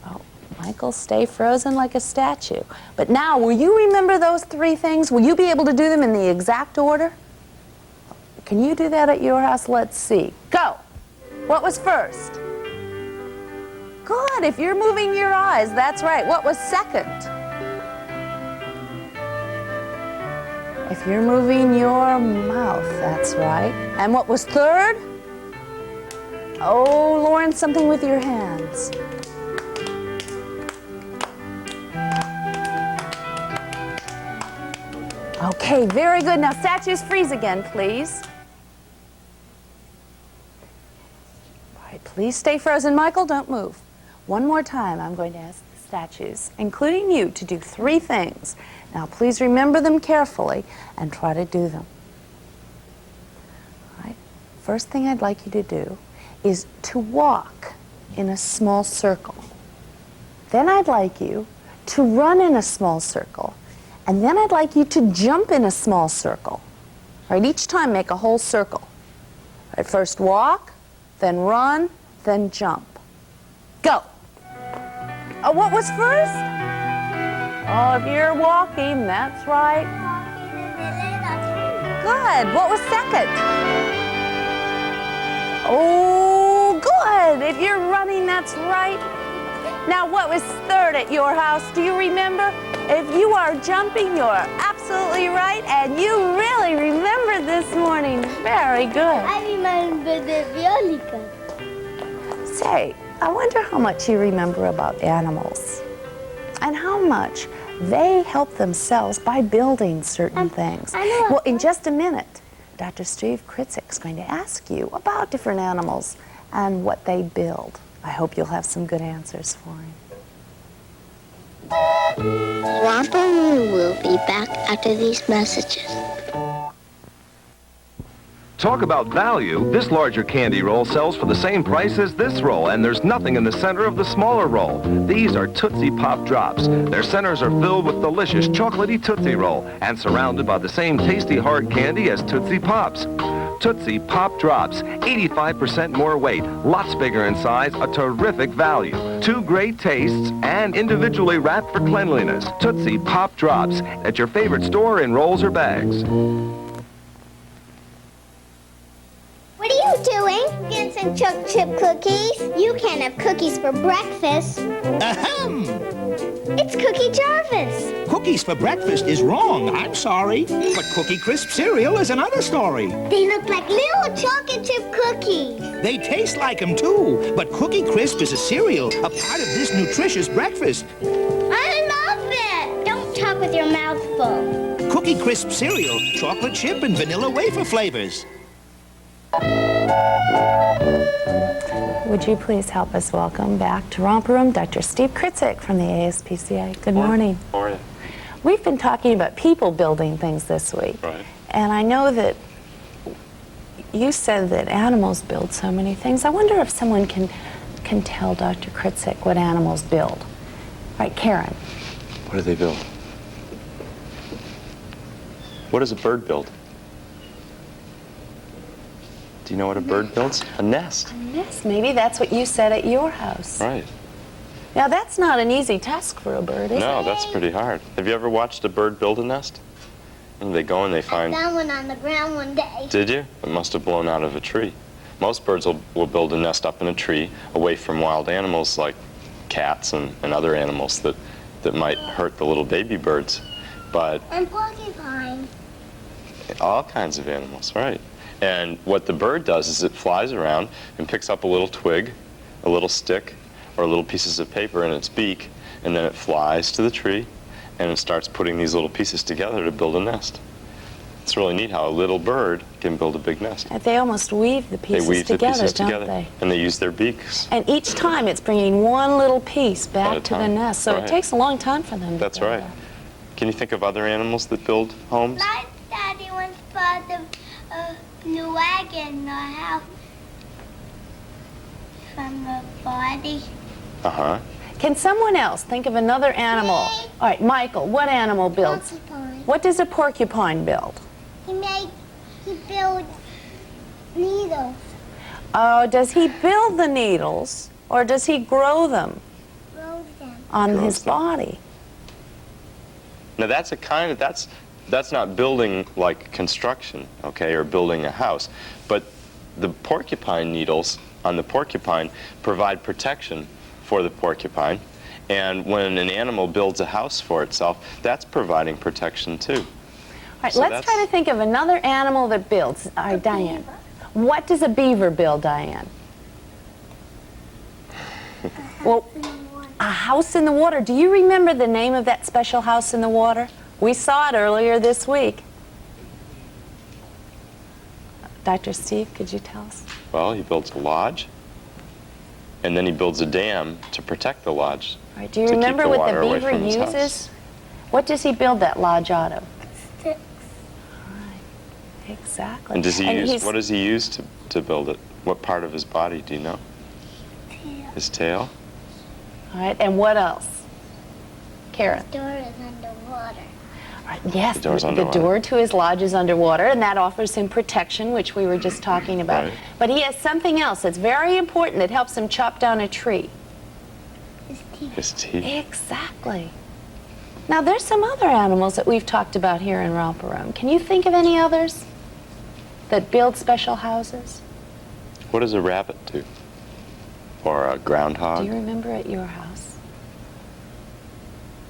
Oh, Michael, stay frozen like a statue. But now, will you remember those 3 things? Will you be able to do them in the exact order? Can you do that at your house? Let's see. Go. What was first? Good. If you're moving your eyes, that's right. What was second? If you're moving your mouth, that's right. And what was third? Oh, Lauren, something with your hands. Okay, very good. Now, statues, freeze again, please. All right, please stay frozen. Michael, don't move. One more time, I'm going to ask the statues, including you, to do 3 things. Now, please remember them carefully and try to do them. All right. First thing I'd like you to do is to walk in a small circle. Then I'd like you to run in a small circle. And then I'd like you to jump in a small circle. All right, each time make a whole circle. All right, first walk, then run, then jump. Go. Oh, what was first? Oh, if you're walking, that's right. Good. What was second? Oh, good. If you're running, that's right. Now, what was third at your house? Do you remember? If you are jumping, you're absolutely right, and you really remembered this morning. Very good. I remember the really good. Say, I wonder how much you remember about animals and how much they help themselves by building certain things. Well, in just a minute, Dr. Steve Kritzik's going to ask you about different animals and what they build. I hope you'll have some good answers for him. Romper Room will be back after these messages. Talk about value. This larger candy roll sells for the same price as this roll, and there's nothing in the center of the smaller roll. These are Tootsie Pop Drops. Their centers are filled with delicious chocolatey Tootsie Roll and surrounded by the same tasty hard candy as Tootsie Pops. Tootsie Pop Drops, 85% more weight, lots bigger in size, a terrific value. 2 great tastes and individually wrapped for cleanliness. Tootsie Pop Drops at your favorite store in rolls or bags. What are you doing? Getting some chocolate chip cookies. You can't have cookies for breakfast. Ahem! It's Cookie Jarvis. Cookies for breakfast is wrong. I'm sorry. But Cookie Crisp cereal is another story. They look like little chocolate chip cookies. They taste like them too. But Cookie Crisp is a cereal, a part of this nutritious breakfast. I love it. Don't talk with your mouth full. Cookie Crisp cereal, chocolate chip and vanilla wafer flavors. Would you please help us welcome back to Romper Room Dr. Steve Kritzik from the ASPCA. Good morning. How are you? We've been talking about people building things this week. Right. And I know that you said that animals build so many things. I wonder if someone can tell Dr. Kritzik what animals build. All right, Karen. What do they build? What does a bird build? Do you know what a bird builds? A nest. A nest. Maybe that's what you said at your house. Right. Now, that's not an easy task for a bird, is it? No, that's pretty hard. Have you ever watched a bird build a nest? And they go and they find... I found one on the ground one day. Did you? It must have blown out of a tree. Most birds will build a nest up in a tree away from wild animals like cats and other animals that might hurt the little baby birds. But... And porcupine. All kinds of animals, right. And what the bird does is it flies around and picks up a little twig, a little stick, or little pieces of paper in its beak, and then it flies to the tree, and it starts putting these little pieces together to build a nest. It's really neat how a little bird can build a big nest. They almost weave the pieces together, don't they? And they use their beaks. And each time it's bringing one little piece back to the nest, so right. it takes a long time for them to That's right. Can you think of other animals that build homes? My daddy once bought the new wagon or house from the body. Uh-huh. Can someone else think of another animal? All right, Michael, what animal builds? Porcupine. What does a porcupine build? He builds needles. Oh, does he build the needles, or does he grow them on his body? Now that's a kind of, that's not building like construction, okay, or building a house. But the porcupine needles on the porcupine provide protection for the porcupine. And when an animal builds a house for itself, that's providing protection too. All right, let's try to think of another animal that builds. All right, Diane. What does a beaver build, Diane? Well, a house in the water. Do you remember the name of that special house in the water? We saw it earlier this week. Dr. Steve, could you tell us? Well, he builds a lodge. and then he builds a dam to protect the lodge. Right. Do you to keep remember the what water the away beaver from his house. uses? What does he build that lodge out of? Sticks. Right. Exactly. And does he use, he's- what does he use to build it? What part of his body, do you know? Tail. His tail? All right. And what else? Karen. The door is underwater. Right, yes, The door's the underwater. door to his lodge is underwater, and that offers him protection, which we were just talking about. Right. But he has something else that's very important that helps him chop down a tree. His teeth. His teeth. Exactly. Now, there's some other animals that we've talked about here in Romper Room. Can you think of any others that build special houses? What does a rabbit do? Or a groundhog? Do you remember at your house?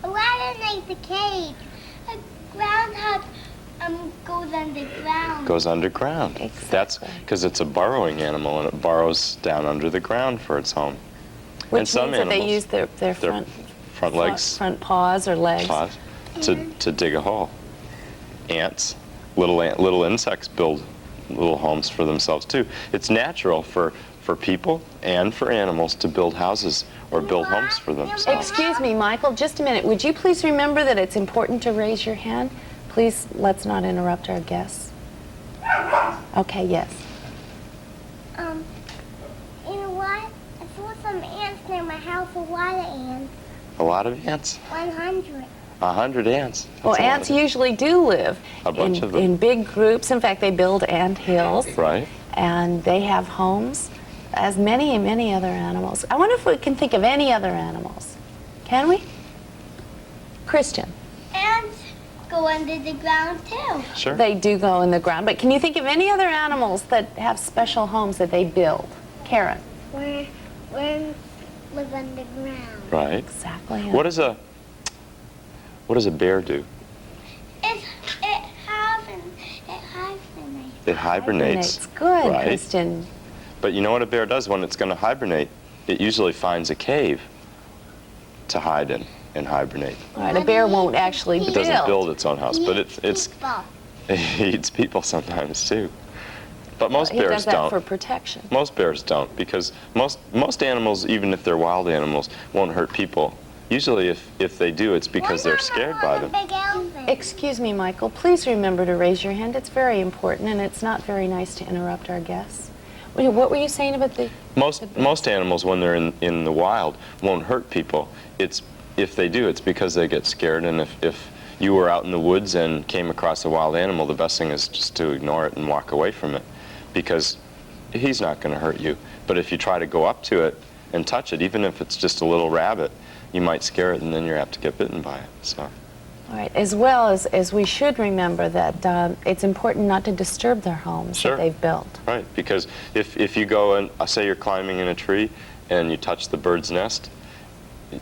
A rabbit makes a cage. A groundhog goes underground. Goes underground. Exactly. That's because it's a burrowing animal, and it burrows down under the ground for its home. Which and some means that they animals, use their front legs, front paws or legs. paws, to dig a hole. Ants, little insects build little homes for themselves too. It's natural for people and for animals to build houses or build homes for themselves. Excuse me, Michael, just a minute. Would you please remember that it's important to raise your hand? Please, let's not interrupt our guests. Okay, yes. You know what? I saw some ants near my house, a lot of ants. A lot of ants. 100. 100 ants. That's Well, a lot ants of- usually do live A bunch of them. in big groups. In fact, they build ant hills. Right. And they have homes, as many other animals. I wonder if we can think of any other animals. Can we? Christian. Ants go under the ground too. Sure. They do go in the ground, but can you think of any other animals that have special homes that they build? Karen. Worms live underground. Right. Exactly. What does a bear do? It hibernates. It hibernates. Good, right? Kristen. But you know what a bear does when it's going to hibernate? It usually finds a cave to hide in and hibernate. All right, a bear won't actually It build. doesn't build its own house, but it's People. it eats people sometimes too. But most He bears does that don't. for protection. Most bears don't, because most animals, even if they're wild animals, won't hurt people. Usually if they do, it's because they're scared by them. Big elephant. Excuse me, Michael. Please remember to raise your hand. It's very important, and it's not very nice to interrupt our guests. What were you saying about the... Most animals, when they're in the wild, won't hurt people. If they do, it's because they get scared, and if you were out in the woods and came across a wild animal, the best thing is just to ignore it and walk away from it, because he's not going to hurt you. But if you try to go up to it and touch it, even if it's just a little rabbit, you might scare it, and then you're apt to get bitten by it. So. All right, as well as we should remember that it's important not to disturb their homes Sure. that they've built. Right, because if you go and, say you're climbing in a tree and you touch the bird's nest,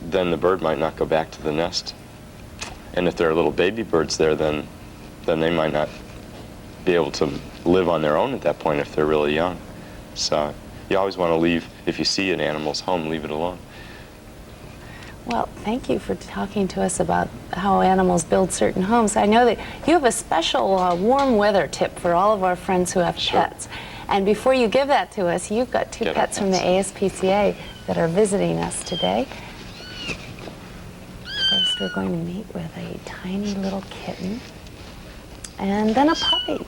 then the bird might not go back to the nest. And if there are little baby birds there, then they might not be able to live on their own at that point if they're really young. So you always want to leave, if you see an animal's home, leave it alone. Well, thank you for talking to us about how animals build certain homes. I know that you have a special warm weather tip for all of our friends who have pets. And before you give that to us, you've got two pets from the ASPCA that are visiting us today. First, we're going to meet with a tiny little kitten, and then a puppy.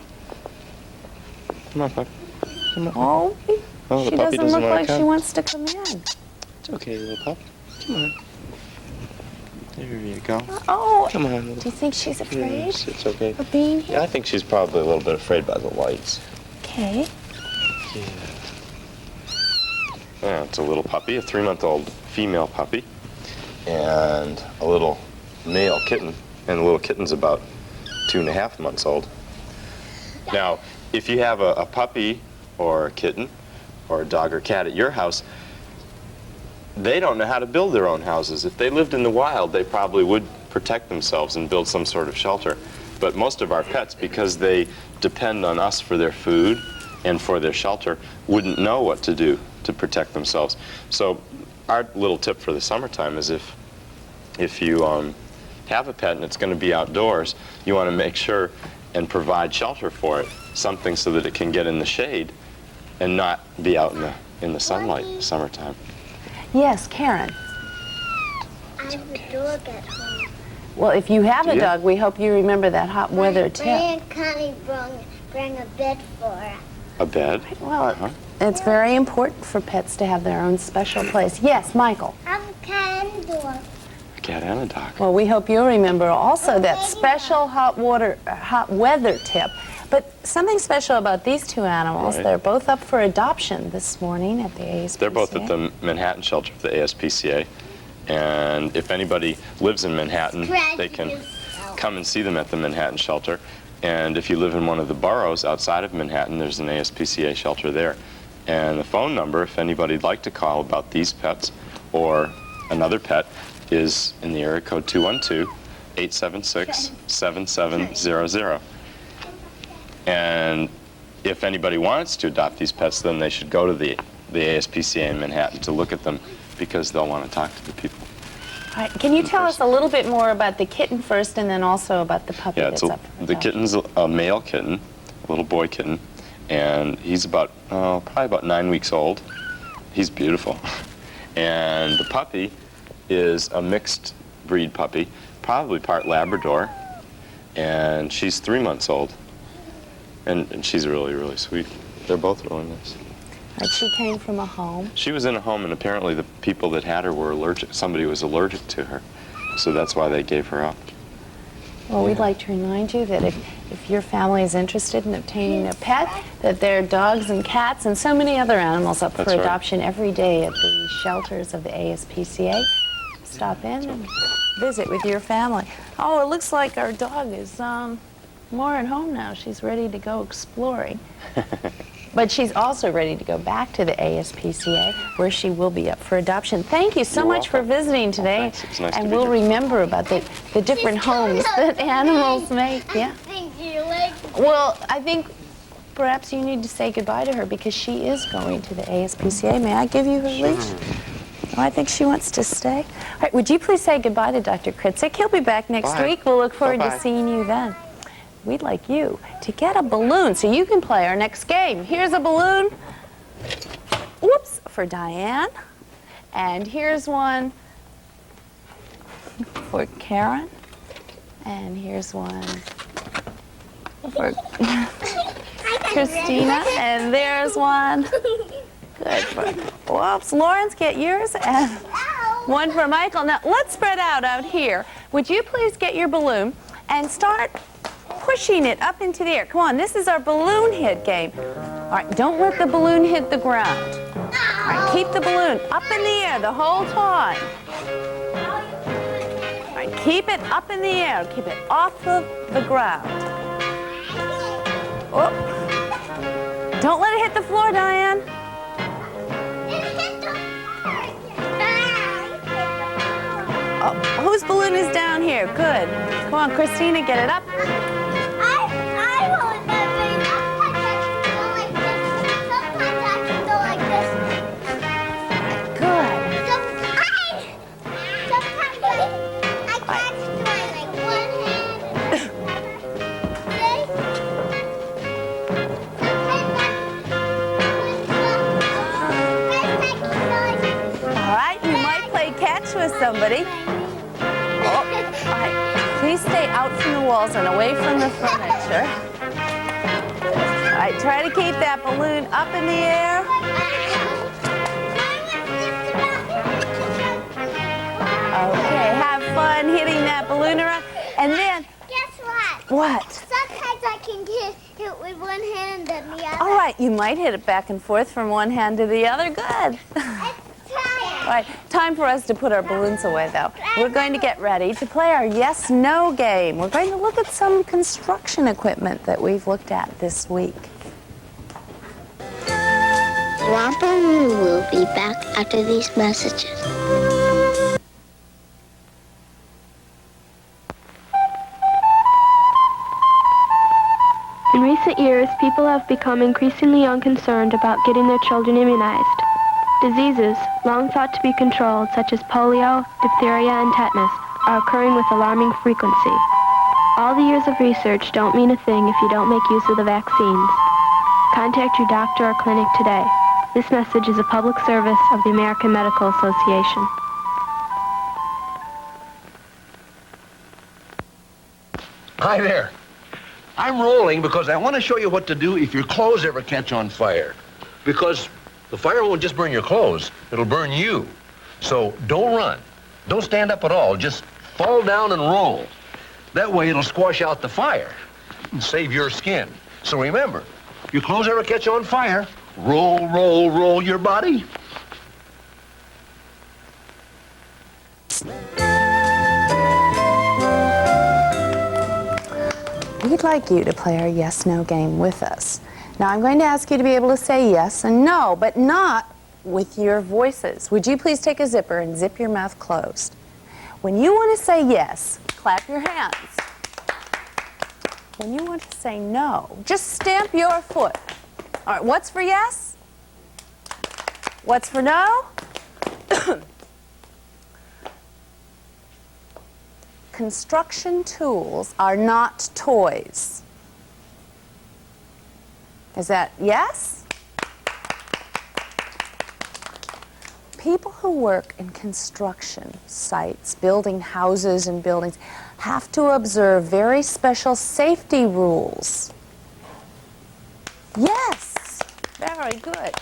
Come on, puppy. Come on. Oh, Oh, the she puppy doesn't doesn't look wanna like she come. wants to come in. It's okay, little pup. Come on. There you go. Oh, Come on. do you think she's afraid Yes, it's okay. of being here? Yeah, I think she's probably a little bit afraid by the lights. Okay. Yeah, it's a little puppy, a 3-month-old female puppy, and a little male kitten, and the little kitten's about 2.5 months old. Now, if you have a puppy or a kitten or a dog or cat at your house, they don't know how to build their own houses. If they lived in the wild, they probably would protect themselves and build some sort of shelter. But most of our pets, because they depend on us for their food and for their shelter, wouldn't know what to do to protect themselves. So our little tip for the summertime is if you have a pet and it's going to be outdoors, you want to make sure and provide shelter for it, something so that it can get in the shade and not be out in the sunlight summertime. Yes, Karen. I have a dog at home. Well, if you have Do a you? dog, we hope you remember that hot weather tip. Aunt Connie bring a bed for her. A bed? Well, it's very important for pets to have their own special place. Yes, Michael. I'm a cat and a dog. A cat and a dog. Well, we hope you'll remember also that special hot weather tip. But something special about these two animals, Right. they're both up for adoption this morning at the ASPCA. They're both at the Manhattan shelter of the ASPCA. And if anybody lives in Manhattan, they can come and see them at the Manhattan shelter. And if you live in one of the boroughs outside of Manhattan, there's an ASPCA shelter there. And the phone number, if anybody'd like to call about these pets or another pet, is in the area code 212-876-7700. And if anybody wants to adopt these pets, then they should go to the ASPCA in Manhattan to look at them, because they'll want to talk to the people. All right, can you tell us a little bit more about the kitten first, and then also about the puppy Yeah, that's up for the kitten's a male kitten, a little boy kitten, and he's about, probably about 9 weeks old. He's beautiful. And the puppy is a mixed breed puppy, probably part Labrador, and she's 3 months old. And she's really, really sweet. They're both really nice. Right, she came from a home. She was in a home, and apparently the people that had her were allergic. Somebody was allergic to her, so that's why they gave her up. Well, we'd like to remind you that if your family is interested in obtaining a pet, that there are dogs and cats and so many other animals up for That's right. adoption every day at the shelters of the ASPCA. Stop in and visit with your family. Oh, it looks like our dog is more at home now. She's ready to go exploring. But she's also ready to go back to the ASPCA, where she will be up for adoption. Thank you so much for visiting today. Thanks. It's nice to and be we'll here. remember about the different homes that animals make. Yeah. Well, I think perhaps you need to say goodbye to her, because she is going to the ASPCA. May I give you her leash? Oh, I think she wants to stay. All right, would you please say goodbye to Dr. Kritzik? He'll be back next Bye. week. We'll look forward Bye-bye. to seeing you then. We'd like you to get a balloon so you can play our next game. Here's a balloon. Whoops, for Diane. And here's one for Karen. And here's one for Christina. And there's one. Good. Whoops, Lawrence, get yours. And one for Michael. Now, let's spread out here. Would you please get your balloon and start pushing it up into the air. Come on, this is our balloon hit game. All right, don't let the balloon hit the ground. All right, keep the balloon up in the air the whole time. All right, keep it up in the air. Keep it off of the ground. Oh. Don't let it hit the floor, Diane. Oh, whose balloon is down here? Good. Come on, Christina, get it up. With somebody. Oh, all right. Please stay out from the walls and away from the furniture. All right, try to keep that balloon up in the air. Okay, have fun hitting that balloon around. And then... Guess what? What? Sometimes I can hit it with one hand and the other. All right, you might hit it back and forth from one hand to the other. Good. All right, time for us to put our balloons away, though. We're going to get ready to play our yes-no game. We're going to look at some construction equipment that we've looked at this week. Romper Room will be back after these messages. In recent years, people have become increasingly unconcerned about getting their children immunized. Diseases, long thought to be controlled, such as polio, diphtheria, and tetanus, are occurring with alarming frequency. All the years of research don't mean a thing if you don't make use of the vaccines. Contact your doctor or clinic today. This message is a public service of the American Medical Association. Hi there. I'm rolling because I want to show you what to do if your clothes ever catch on fire. Because the fire won't just burn your clothes, it'll burn you. So don't run. Don't stand up at all. Just fall down and roll. That way it'll squash out the fire and save your skin. So remember, if your clothes ever catch on fire, roll, roll, roll your body. We'd like you to play our yes-no game with us. Now, I'm going to ask you to be able to say yes and no, but not with your voices. Would you please take a zipper and zip your mouth closed? When you want to say yes, clap your hands. When you want to say no, just stamp your foot. All right, what's for yes? What's for no? Construction tools are not toys. Is that yes? People who work in construction sites, building houses and buildings, have to observe very special safety rules. Yes, very good.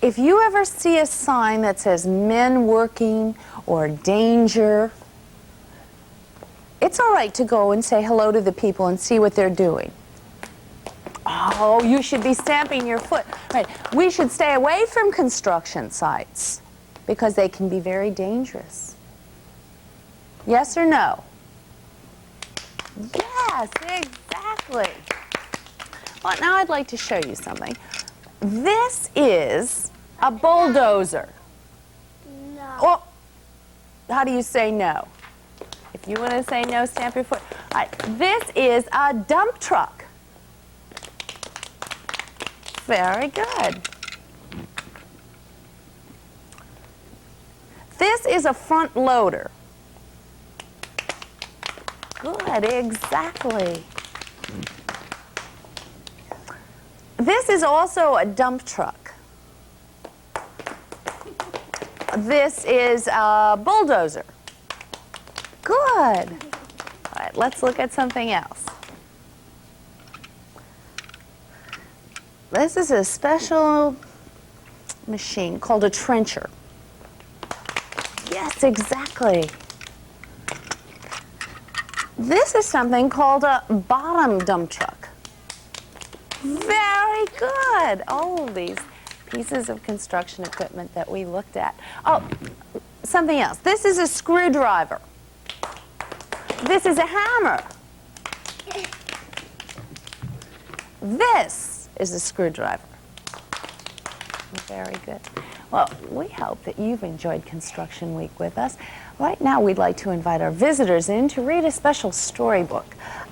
If you ever see a sign that says men working or danger, it's all right to go and say hello to the people and see what they're doing. Oh, you should be stamping your foot. Right. We should stay away from construction sites because they can be very dangerous. Yes or no? Yes, exactly. Well, now I'd like to show you something. This is a bulldozer. No. Oh, how do you say no? If you want to say no, stamp your foot. All right, this is a dump truck. Very good. This is a front loader. Good, exactly. This is also a dump truck. This is a bulldozer. Good. All right, let's look at something else. This is a special machine called a trencher. Yes, exactly. This is something called a bottom dump truck. Very good. All of these pieces of construction equipment that we looked at. Oh, something else. This is a screwdriver. This is a hammer. This is a screwdriver. Very good. Well, we hope that you've enjoyed Construction Week with us. Right now, we'd like to invite our visitors in to read a special storybook.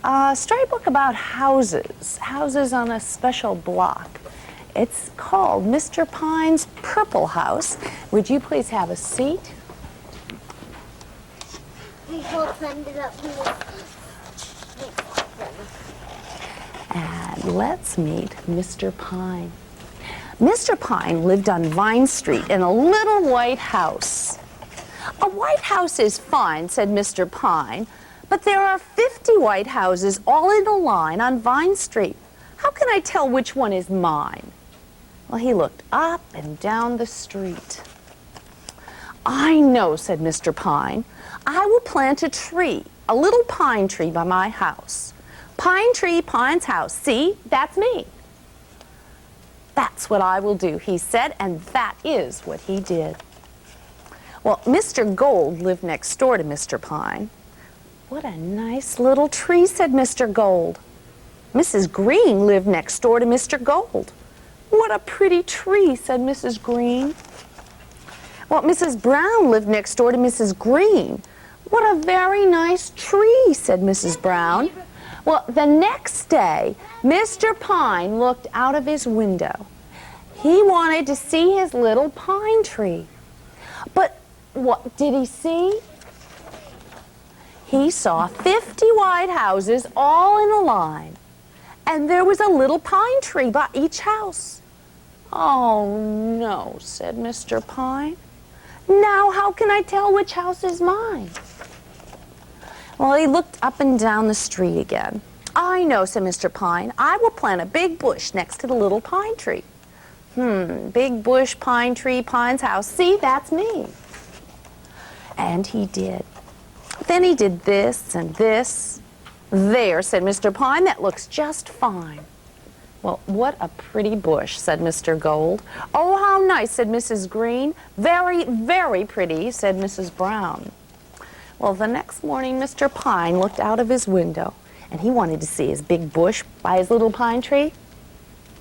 A storybook about houses, houses on a special block. It's called Mr. Pine's Purple House. Would you please have a seat? We all climbed it up here. And let's meet Mr. Pine. Mr. Pine lived on Vine Street in a little white house. A white house is fine, said Mr. Pine, but there are 50 white houses all in a line on Vine Street. How can I tell which one is mine? Well, he looked up and down the street. I know, said Mr. Pine. I will plant a tree, a little pine tree by my house. Pine tree, Pine's house. See, that's me. That's what I will do, he said, and that is what he did. Well, Mr. Gold lived next door to Mr. Pine. What a nice little tree, said Mr. Gold. Mrs. Green lived next door to Mr. Gold. What a pretty tree, said Mrs. Green. Well, Mrs. Brown lived next door to Mrs. Green. What a very nice tree, said Mrs. Brown. Well, the next day, Mr. Pine looked out of his window. He wanted to see his little pine tree. But what did he see? He saw 50 white houses all in a line. and there was a little pine tree by each house. "Oh, no," said Mr. Pine. "Now how can I tell which house is mine?" Well, he looked up and down the street again. "I know," said Mr. Pine. "I will plant a big bush next to the little pine tree." Big bush, pine tree, Pine's house. "See, that's me." And he did. Then he did this and this. "There," said Mr. Pine, "that looks just fine." "Well, what a pretty bush," said Mr. Gold. "Oh, how nice," said Mrs. Green. "Very, very pretty," said Mrs. Brown. Well, the next morning, Mr. Pine looked out of his window, and he wanted to see his big bush by his little pine tree.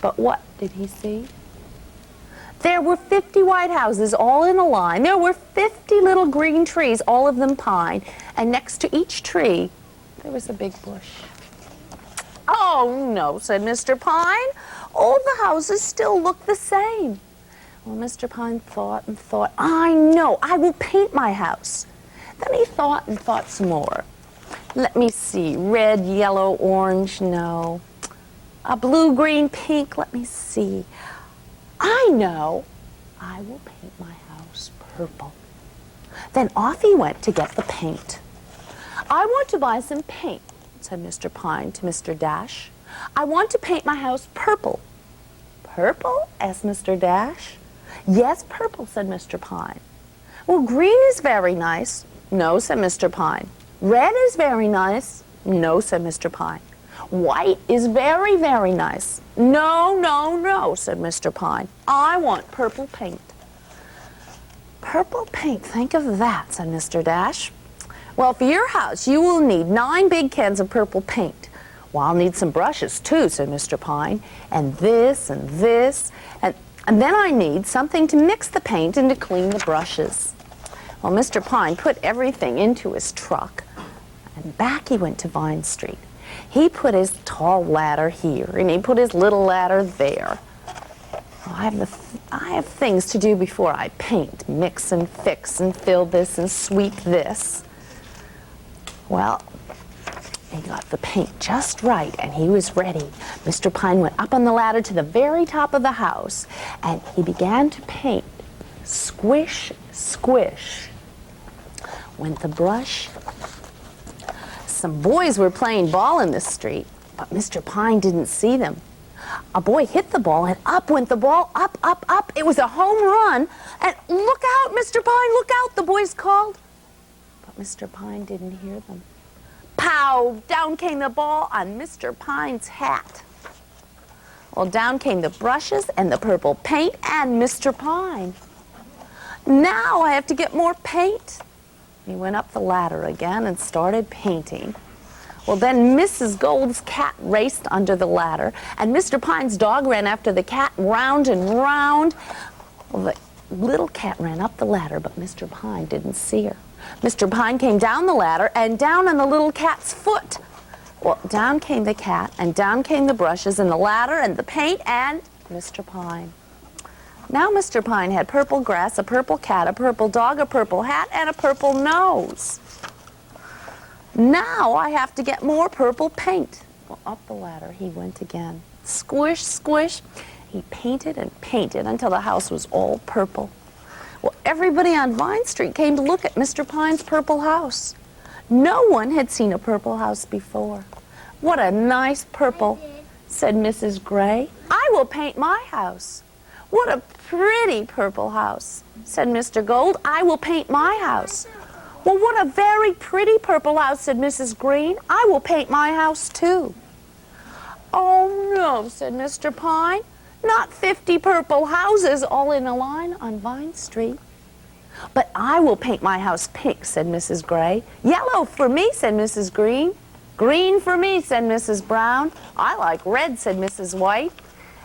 But what did he see? There were 50 white houses all in a line. There were 50 little green trees, all of them pine, and next to each tree, there was a big bush. "Oh, no," said Mr. Pine. "All the houses still look the same." Well, Mr. Pine thought and thought. "I know, I will paint my house." Then he thought and thought some more. "Let me see, red, yellow, orange, no. A blue, green, pink, let me see. I know, I will paint my house purple." Then off he went to get the paint. "I want to buy some paint," said Mr. Pine to Mr. Dash. "I want to paint my house purple." "Purple?" asked Mr. Dash. "Yes, purple," said Mr. Pine. "Well, green is very nice." "No," said Mr. Pine. "Red is very nice." "No," said Mr. Pine. "White is very, very nice." "No, no, no," said Mr. Pine. "I want purple paint." "Purple paint, think of that," said Mr. Dash. "Well, for your house, you will need 9 big cans of purple paint." "Well, I'll need some brushes, too," said Mr. Pine. "And this, and this, and then I need something to mix the paint and to clean the brushes." Well, Mr. Pine put everything into his truck, and back he went to Vine Street. He put his tall ladder here, and he put his little ladder there. Well, I have things to do before I paint, mix and fix and fill this and sweep this. Well, he got the paint just right, and he was ready. Mr. Pine went up on the ladder to the very top of the house, and he began to paint. Squish, squish went the brush. Some boys were playing ball in the street, but Mr. Pine didn't see them. A boy hit the ball, and up went the ball, up, up, up. It was a home run, and "Look out, Mr. Pine, look out," the boys called. But Mr. Pine didn't hear them. Pow! Down came the ball on Mr. Pine's hat. Well, down came the brushes and the purple paint and Mr. Pine. "Now I have to get more paint." He went up the ladder again and started painting. Well, then Mrs. Gold's cat raced under the ladder, and Mr. Pine's dog ran after the cat round and round. Well, the little cat ran up the ladder, but Mr. Pine didn't see her. Mr. Pine came down the ladder and down on the little cat's foot. Well, down came the cat, and down came the brushes and the ladder and the paint and Mr. Pine. Now Mr. Pine had purple grass, a purple cat, a purple dog, a purple hat, and a purple nose. "Now I have to get more purple paint." Well, up the ladder he went again. Squish, squish. He painted and painted until the house was all purple. Well, everybody on Vine Street came to look at Mr. Pine's purple house. No one had seen a purple house before. "What a nice purple," said Mrs. Gray. "I will paint my house." "What a pretty purple house," said Mr. Gold. "I will paint my house." "Well, what a very pretty purple house," said Mrs. Green. "I will paint my house, too." "Oh, no," said Mr. Pine. "Not 50 purple houses all in a line on Vine Street." "But I will paint my house pink," said Mrs. Gray. "Yellow for me," said Mrs. Green. "Green for me," said Mrs. Brown. "I like red," said Mrs. White.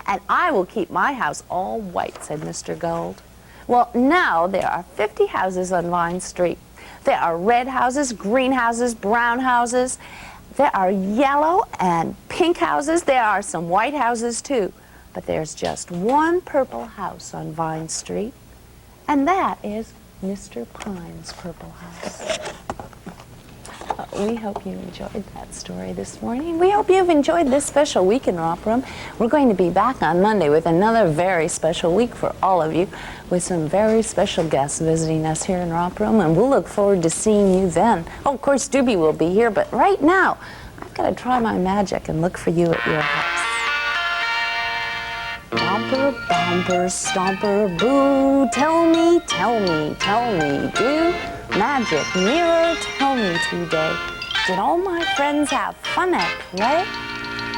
"And I will keep my house all white," said Mr. Gold. Well, now there are 50 houses on Vine Street. There are red houses, green houses, brown houses. There are yellow and pink houses. There are some white houses, too. But there's just one purple house on Vine Street, and that is Mr. Pine's purple house. We hope you enjoyed that story this morning. We hope you've enjoyed this special week in Romper Room. We're going to be back on Monday with another very special week for all of you, with some very special guests visiting us here in Romper Room, and we'll look forward to seeing you then. Oh, of course, Doobie will be here, but right now, I've got to try my magic and look for you at your house. Romper, bumper, stomper, boo, tell me, do. Magic mirror, tell me today, did all my friends have fun at play?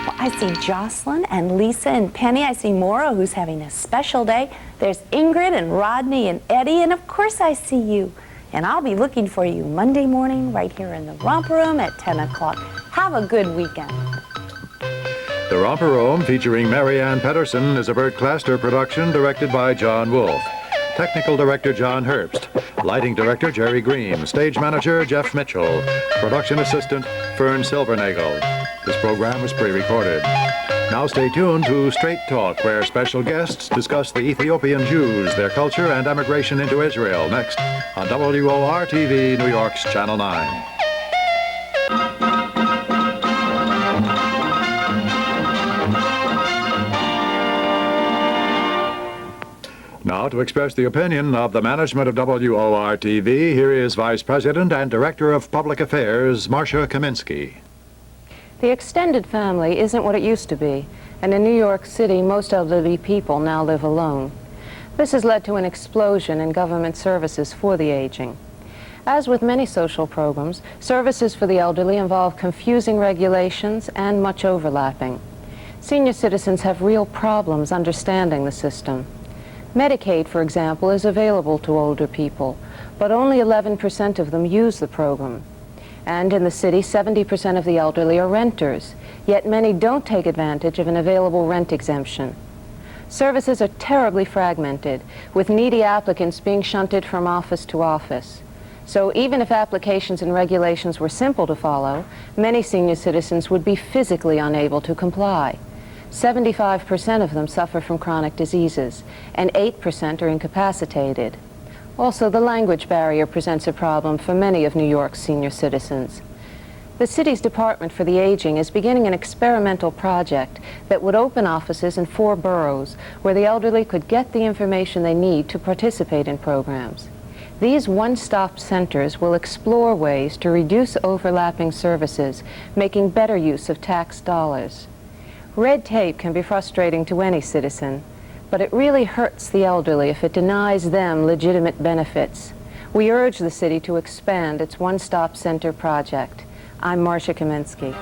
Well, I see Jocelyn and Lisa and Penny. I see Maura, who's having a special day. There's Ingrid and Rodney and Eddie, and of course I see you. And I'll be looking for you Monday morning right here in the Romper Room at 10 o'clock. Have a good weekend. The Romper Room, featuring Mary Ann Pedersen, is a Bert Claster production directed by John Wolff. Technical Director John Herbst. Lighting Director Jerry Green. Stage Manager Jeff Mitchell. Production Assistant Fern Silvernagel. This program was pre-recorded. Now stay tuned to Straight Talk, where special guests discuss the Ethiopian Jews, their culture, and emigration into Israel. Next on WOR-TV, New York's Channel 9. Now, to express the opinion of the management of WOR-TV, here is Vice President and Director of Public Affairs, Marcia Kaminsky. The extended family isn't what it used to be, and in New York City, most elderly people now live alone. This has led to an explosion in government services for the aging. As with many social programs, services for the elderly involve confusing regulations and much overlapping. Senior citizens have real problems understanding the system. Medicaid, for example, is available to older people, but only 11% of them use the program. And in the city, 70% of the elderly are renters, yet many don't take advantage of an available rent exemption. Services are terribly fragmented, with needy applicants being shunted from office to office. So even if applications and regulations were simple to follow, many senior citizens would be physically unable to comply. 75% of them suffer from chronic diseases, and 8% are incapacitated. Also, the language barrier presents a problem for many of New York's senior citizens. The city's Department for the Aging is beginning an experimental project that would open offices in 4 boroughs where the elderly could get the information they need to participate in programs. These one-stop centers will explore ways to reduce overlapping services, making better use of tax dollars. Red tape can be frustrating to any citizen, but it really hurts the elderly if it denies them legitimate benefits. We urge the city to expand its one-stop center project. I'm Marcia Kaminsky.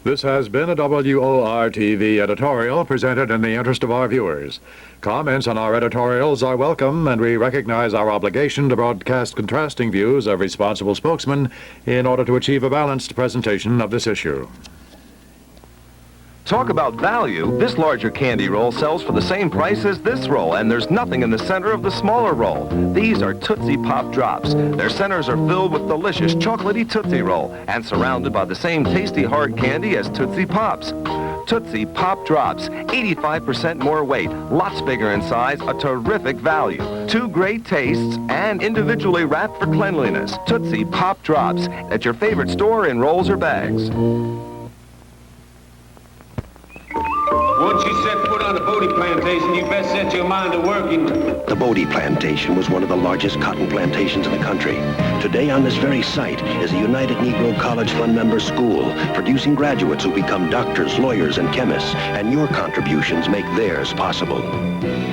This has been a WOR-TV editorial presented in the interest of our viewers. Comments on our editorials are welcome, and we recognize our obligation to broadcast contrasting views of responsible spokesmen in order to achieve a balanced presentation of this issue. Talk about value. This larger candy roll sells for the same price as this roll, and there's nothing in the center of the smaller roll. These are Tootsie Pop Drops. Their centers are filled with delicious chocolatey Tootsie Roll and surrounded by the same tasty hard candy as Tootsie Pops. Tootsie Pop Drops, 85% more weight, lots bigger in size, a terrific value. 2 great tastes and individually wrapped for cleanliness. Tootsie Pop Drops at your favorite store in rolls or bags. Once you set foot on the Bodie plantation, you best set your mind to working. The Bodie plantation was one of the largest cotton plantations in the country. Today on this very site is a United Negro College Fund member school, producing graduates who become doctors, lawyers, and chemists, and your contributions make theirs possible.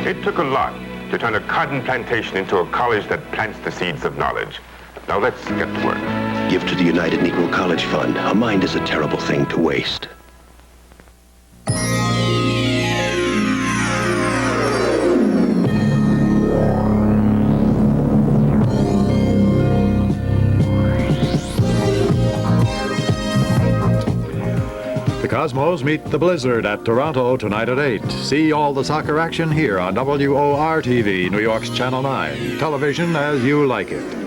It took a lot to turn a cotton plantation into a college that plants the seeds of knowledge. Now let's get to work. Give to the United Negro College Fund. A mind is a terrible thing to waste. Cosmos meet the Blizzard at Toronto tonight at 8. See all the soccer action here on WOR-TV, New York's Channel 9. Television as you like it.